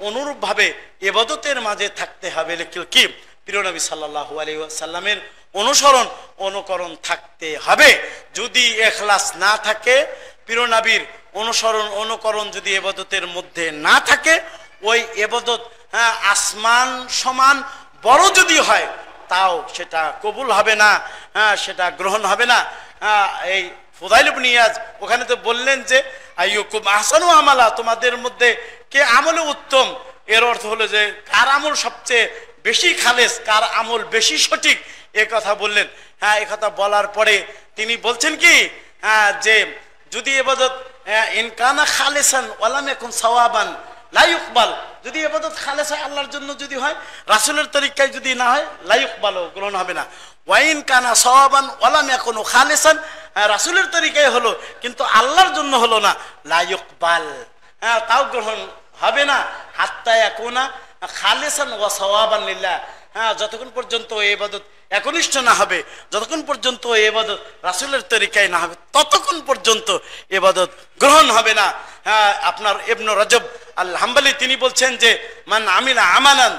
অনুরূপভাবে ইবাদতের মাঝে থাকতে হবে কি প্রিয় নবী সাল্লাল্লাহু আলাইহি ওয়াসাল্লামের অনুসরণ অনুকরণ থাকতে হবে। যদি ইখলাস না থাকে, প্রিয় নবীর অনুসরণ অনুকরণ যদি ইবাদতের মধ্যে না থাকে, ওই ইবাদত আসমান সমান বড় যদি হয়, তাও সেটা কবুল হবে না, সেটা গ্রহণ হবে না। এই ফুদাইল ইবনে ইয়াজ ওখানে তো বললেন যে আইয়ুকুম আহসানু আমালা, তোমাদের মধ্যে কে আমলে উত্তম। এর অর্থ হলো যে কার আমল সবচেয়ে বেশি খালেস, কার আমল বেশি সঠিক, এ কথা বললেন। হ্যাঁ, এ কথা বলার পরে তিনি বলছেন কি, যে যদি ইবাদত ইনকানা খালেসান ওয়ালাম ইয়াকুন সাওয়াবান লা ইউকবাল, যদি ইবাদত খালেস হয় আল্লাহর জন্য যদি হয়, রাসূলের তরিকায় যদি না হয় লা ইউকবাল, গ্রহণ হবে না। ওয়াইন কানা সাওয়াবান ওয়ালাম ইয়াকুন খালেসান, রাসূলের তরিকায় হলো কিন্তু আল্লাহর জন্য হলো না, লা ইউকবাল, তাও গ্রহণ হবে না। হাত্তা ইয়াকুনা খালেসান ওয়া সাওয়াবান লিল্লাহ, যতক্ষণ পর্যন্ত এই ইবাদত একনিষ্ঠ না হবে, যতক্ষণ পর্যন্ত এই ইবাদত রাসূলের তরিকায় না হবে, ততক্ষণ পর্যন্ত ইবাদত গ্রহণ হবে না। আপনার ইবনে রজব আল হাম্বলি তিনি বলছেন যে মান আমিলা আমালান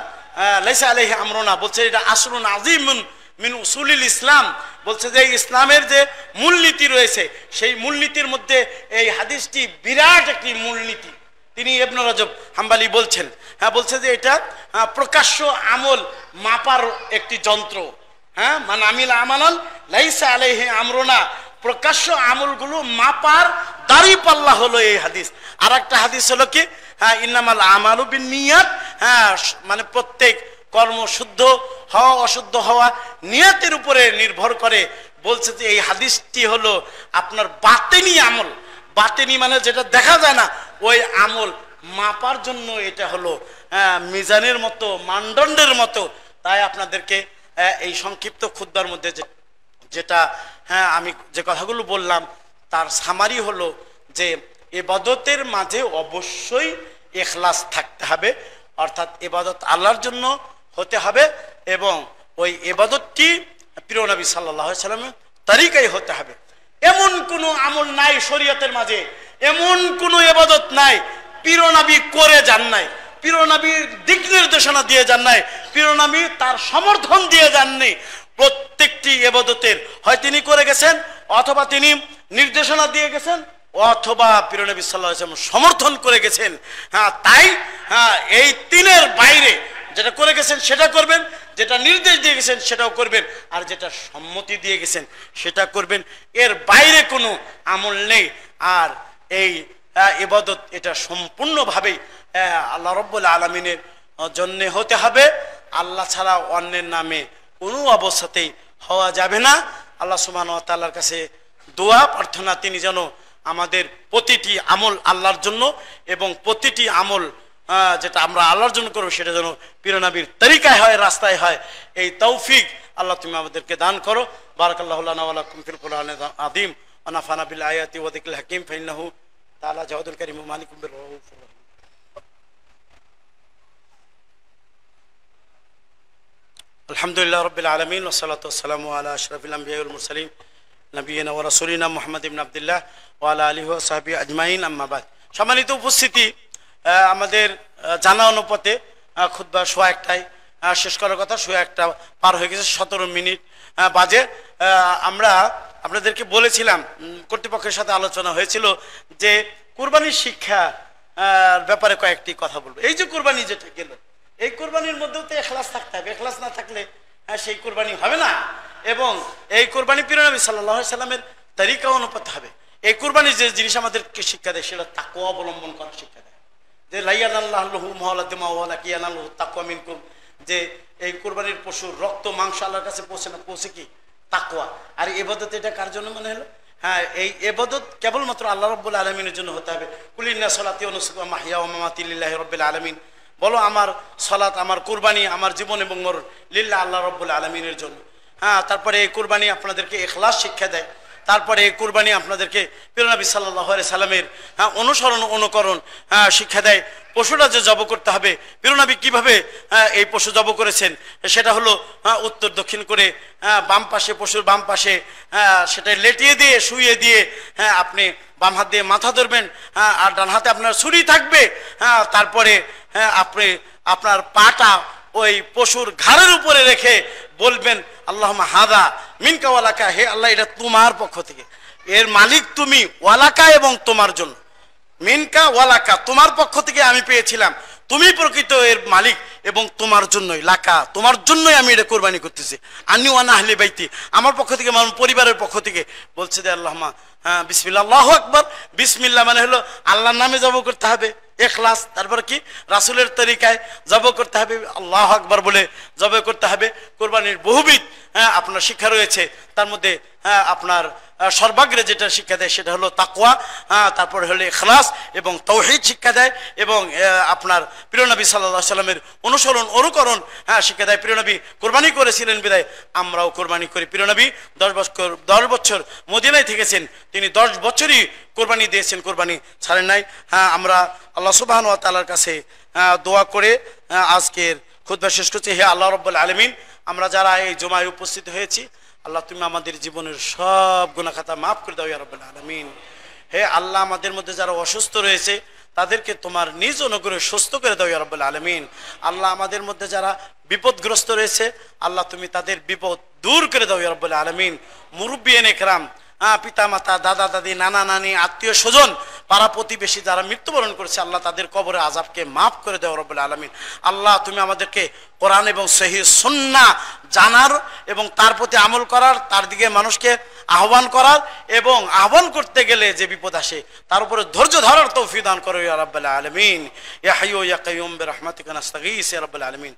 লাইসা আলাইহি আমরুনা, বলছে এটা আসরুন আযীমুন মিন উসুলিল ইসলাম, বলছে যে ইসলামের যে মূলনীতি রয়েছে সেই মূলনীতির মধ্যে এই হাদিসটি বিরাট একটি মূলনীতি। তিনি ইবনে রজব হাম্বলি বলছেন, বলছে যে এটা প্রকাশ্য আমল মাপার একটি যন্ত্র। মান আমিলা আমালান লাইসা আলাইহি আমরুনা, প্রকাশ্য আমলগুলো মাপার দাড়ি পাল্লা হলো এই হাদিস। আর একটা হাদিস হলো কি, ইন্নামাল আমালু বিন্নিয়াত, মানে প্রত্যেক কর্ম শুদ্ধ হওয়া অশুদ্ধ হওয়া নিয়তের উপরে নির্ভর করে। বলছে যে এই হাদিসটি হলো আপনার বাতেনি আমল, বাতেনি মানে যেটা দেখা যায় না, ওই আমল মাপার জন্য এটা হলো মিজানের মতো, মানদণ্ডের মতো। তাই আপনাদেরকে এই সংক্ষিপ্ত খুতবার মধ্যে যেটা আমি যে কথাগুলো বললাম তার সামারি হলো যে ইবাদতের মাঝে অবশ্যই ইখলাস থাকতে হবে, অর্থাৎ ইবাদত আল্লাহর জন্য হতে হবে এবং ওই ইবাদতটি প্রিয় নবী সাল্লাল্লাহু আলাইহি সাল্লামের তরিকায় হতে হবে। এমন কোনো আমল নাই শরীয়তের মাঝে, এমন কোনো ইবাদত নাই প্রিয় নবী করে যান নাই, প্রিয় নবী দিক নির্দেশনা দিয়ে যান নাই, প্রিয় নবী তার সমর্থন দিয়ে যাননি। প্রত্যেকটি ইবাদতের হয় তিনি করে গেছেন, অথবা তিনি নির্দেশনা দিয়ে গেছেন, অথবা প্রিয় নবী সাল্লাল্লাহু আলাইহি ওয়াসাল্লাম সমর্থন করে গেছেন। তাই এই তিনের বাইরে যেটা করে গেছেন সেটা করবেন, যেটা নির্দেশ দিয়ে গেছেন সেটাও করবেন, আর যেটা সম্মতি দিয়ে গেছেন সেটা করবেন। এর বাইরে কোনো আমল নেই। আর এই ইবাদত এটা সম্পূর্ণভাবেই আল্লাহ রাব্বুল আলামিনের জন্য হতে হবে, আল্লাহ ছাড়া অন্যের নামে কোনো অবস্থাতেই হওয়া যাবে না। আল্লাহ সুবহানাহু ওয়া তাআলার কাছে দোয়া প্রার্থনা, তিনি যেন আমাদের প্রতিটি আমল আল্লাহর জন্য এবং প্রতিটি আমল যেটা আমরা আল্লাহর জন্য করবো সেটা যেন প্রিয় নবীর তরিকায় হয়, রাস্তায় হয়, এই তৌফিক আল্লাহ তুমি আমাদেরকে দান করো। বারাকাল্লাহু লানা ওয়া লাকুম ফিল কুরআনিল আযীম ওয়া নাফা'না বিল আয়াতি ওয়া যিকরিল হাকীম ফাইন্নাহু তাআলা জাওয়াদুল কারীম মালিকুম বির রাউফুর রাহিম। আলহামদুলিল্লাহ রাব্বিল আলামিন ওয়া সলাতু ওয়া সালামু আলা আশরাফিল আমবিয়া ওয়াল মুরসালিন নবিয়িনা ওয়া রাসূলিনা মুহাম্মদ ইবনে আব্দুল্লাহ ওয়া আলা আলিহি ওয়া সাহবিহি আজমাইন, আম্মা বাদ। সম্মানিত উপস্থিতি, আমাদের জানা অনুপাতে খুতবা 1:01টায় শেষ করার কথা, 1:01 পার হয়ে গেছে, 17 মিনিট বাজে। আমরা আপনাদেরকে বলেছিলাম, কর্তৃপক্ষের সাথে আলোচনা হয়েছিল যে কুরবানির শিক্ষা ব্যাপারে কয়েকটি কথা বলবো। এই যে কুরবানি যেটা গেল, এই কুরবানির মধ্যেও তো ইখলাস থাকতে হবে, ইখলাস না থাকলে সেই কুরবানি হবে না। এবং এই কুরবানি প্রিয় নবী সাল্লাল্লাহু আলাইহি সাল্লামের তরিকা অনুপাতে হবে। এই কুরবানির যে জিনিস আমাদেরকে শিক্ষা দেয় সেটা তাকওয়া অবলম্বন করার শিক্ষা দেয়, যে লাইয়ানাল্লাহু মুহাল্লাদিমা ওয়ালা কিয়ানাল্লাহু তাকওয়া মিনকুম, যে এই কুরবানির পশুর রক্ত মাংস আল্লাহর কাছে পৌঁছে না, পৌঁছে কি তাকওয়া। আর ইবাদত এটা কার জন্য মনে হলো? এই ইবাদত কেবলমাত্র আল্লাহ রাব্বুল আলামিনের জন্য হতে হবে। কুল ইন্না সলাতি ওয়া নুসুকি ওয়া মাহইয়া ওয়া মামাতি লিল্লাহি রাব্বিল আলামিন, বলো আমার সালাত, আমার কুরবানি, আমার জীবন এবং মরণ লিল্লাহ আল্লাহ রাব্বুল আলামিনের জন্য। তারপরে এই কুরবানি আপনাদেরকে ইখলাস শিক্ষা দেয়। তারপরে এই কুরবানি আপনাদেরকে প্রিয় নবী সাল্লাল্লাহু আলাইহি সাল্লামের অনুসরণ অনুকরণ শিক্ষা দেয়। পশুটা যে জব করতে হবে, প্রিয় নবী কিভাবে এই পশু জব করেছেন সেটা হলো উত্তর দক্ষিণ করে বাম পাশে, পশুর বাম পাশে সেটা লেটিয়ে দিয়ে শুইয়ে দিয়ে আপনি বাম হাত দিয়ে মাথা ধরবেন, আর ডান হাতে আপনার ছুরি থাকবে। তারপরে আপনি আপনার পাটা ওই পশুর ঘাড়ের উপরে রেখে বলবেন আল্লাহুম্মা হাযা মিনকা ওয়ালাকা, হে আল্লাহ এটা তোমার পক্ষ থেকে, এর মালিক তুমি, ওয়ালাকা এবং তোমার জন্য, মিনকা ওয়ালাকা তোমার পক্ষ থেকে আমি পেয়েছিলাম, তুমি প্রকৃত এর মালিক এবং তোমার জন্যই লাকা, তোমার জন্যই আমি এটা কোরবানি করতেছি। আনি ওয়ানা আহলি বাইতি, আমার পক্ষ থেকে, আমার পরিবারের পক্ষ থেকে বলছে যে আল্লাহুম্মা, হ্যাঁ বিসমিল্লাহ, আল্লাহু আকবার। বিসমিল্লাহ মানে হলো আল্লাহর নামে জব করতে হবে, ইখলাস। তারপর কি রাসূলের তরিকায় জব করতে হবে, আল্লাহু আকবার বলে জব করতে হবে। কোরবানির বহুবিধ আপনার শিক্ষা রয়েছে, তার মধ্যে আপনার সর্বাগ্রে যেটা শিক্ষা দেয় সেটা হলো তাকওয়া, তারপরে হলো ইখলাস এবং তাওহীদ শিক্ষা দেয়, এবং আপনার প্রিয় নবী সাল্লাল্লাহু আলাইহি সাল্লামের অনুসরণ অনুকরণ শিক্ষা দেয়। প্রিয় নবী কোরবানি করেছিলেন বিধায় আমরাও কোরবানি করি। প্রিয় নবী 10 বছর মদিনায় থেকেছেন, তিনি 10 বছরই কোরবানি দিয়েছেন, কোরবানি ছাড়েন নাই। আমরা আল্লাহ সুবহানাহু ওয়া তাআলার কাছে দোয়া করে আজকের খুতবা শেষ করছি। হে আল্লাহ রাব্বুল আলামিন, আমরা যারা এই জুমায় উপস্থিত হয়েছি, আল্লাহ তুমি আমাদের জীবনের সব গুনাহ খাতা মাফ করে দাও ইয়া রাব্বুল আলামিন। হে আল্লাহ, আমাদের মধ্যে যারা অসুস্থ রয়েছে তাদেরকে তোমার নিজ অনুগ্রহে সুস্থ করে দাও ইয়া রাব্বুল আলামিন। আল্লাহ, আমাদের মধ্যে যারা বিপদগ্রস্ত রয়েছে, আল্লাহ তুমি তাদের বিপদ দূর করে দাও ইয়া রাব্বুল আলামিন। মুরব্বিয়ান ইকরাম, পিতা মাতা, দাদা দাদি, নানা নানি, আত্মীয় স্বজন, পাড়া প্রতিবেশী যারা মৃত্যুবরণ করেছে, আল্লাহ তাদের কবরে আযাবকে মাফ করে দাও রব্বুল আলামিন। আল্লাহ তুমি আমাদেরকে কোরআন এবং সহিহ সুন্নাহ জানার এবং তার প্রতি আমল করার, তার দিকে মানুষকে আহ্বান করার, এবং আহ্বান করতে গেলে যে বিপদ আসে তার উপরে ধৈর্য ধরার তৌফিক দান করো ইয়া রাব্বুল আলামিন। ইয়া হাইয়্যু ইয়া কাইয়্যুম বিরহমাতিকা নাস্তাগীস ইয়া রাব্বুল আলামিন।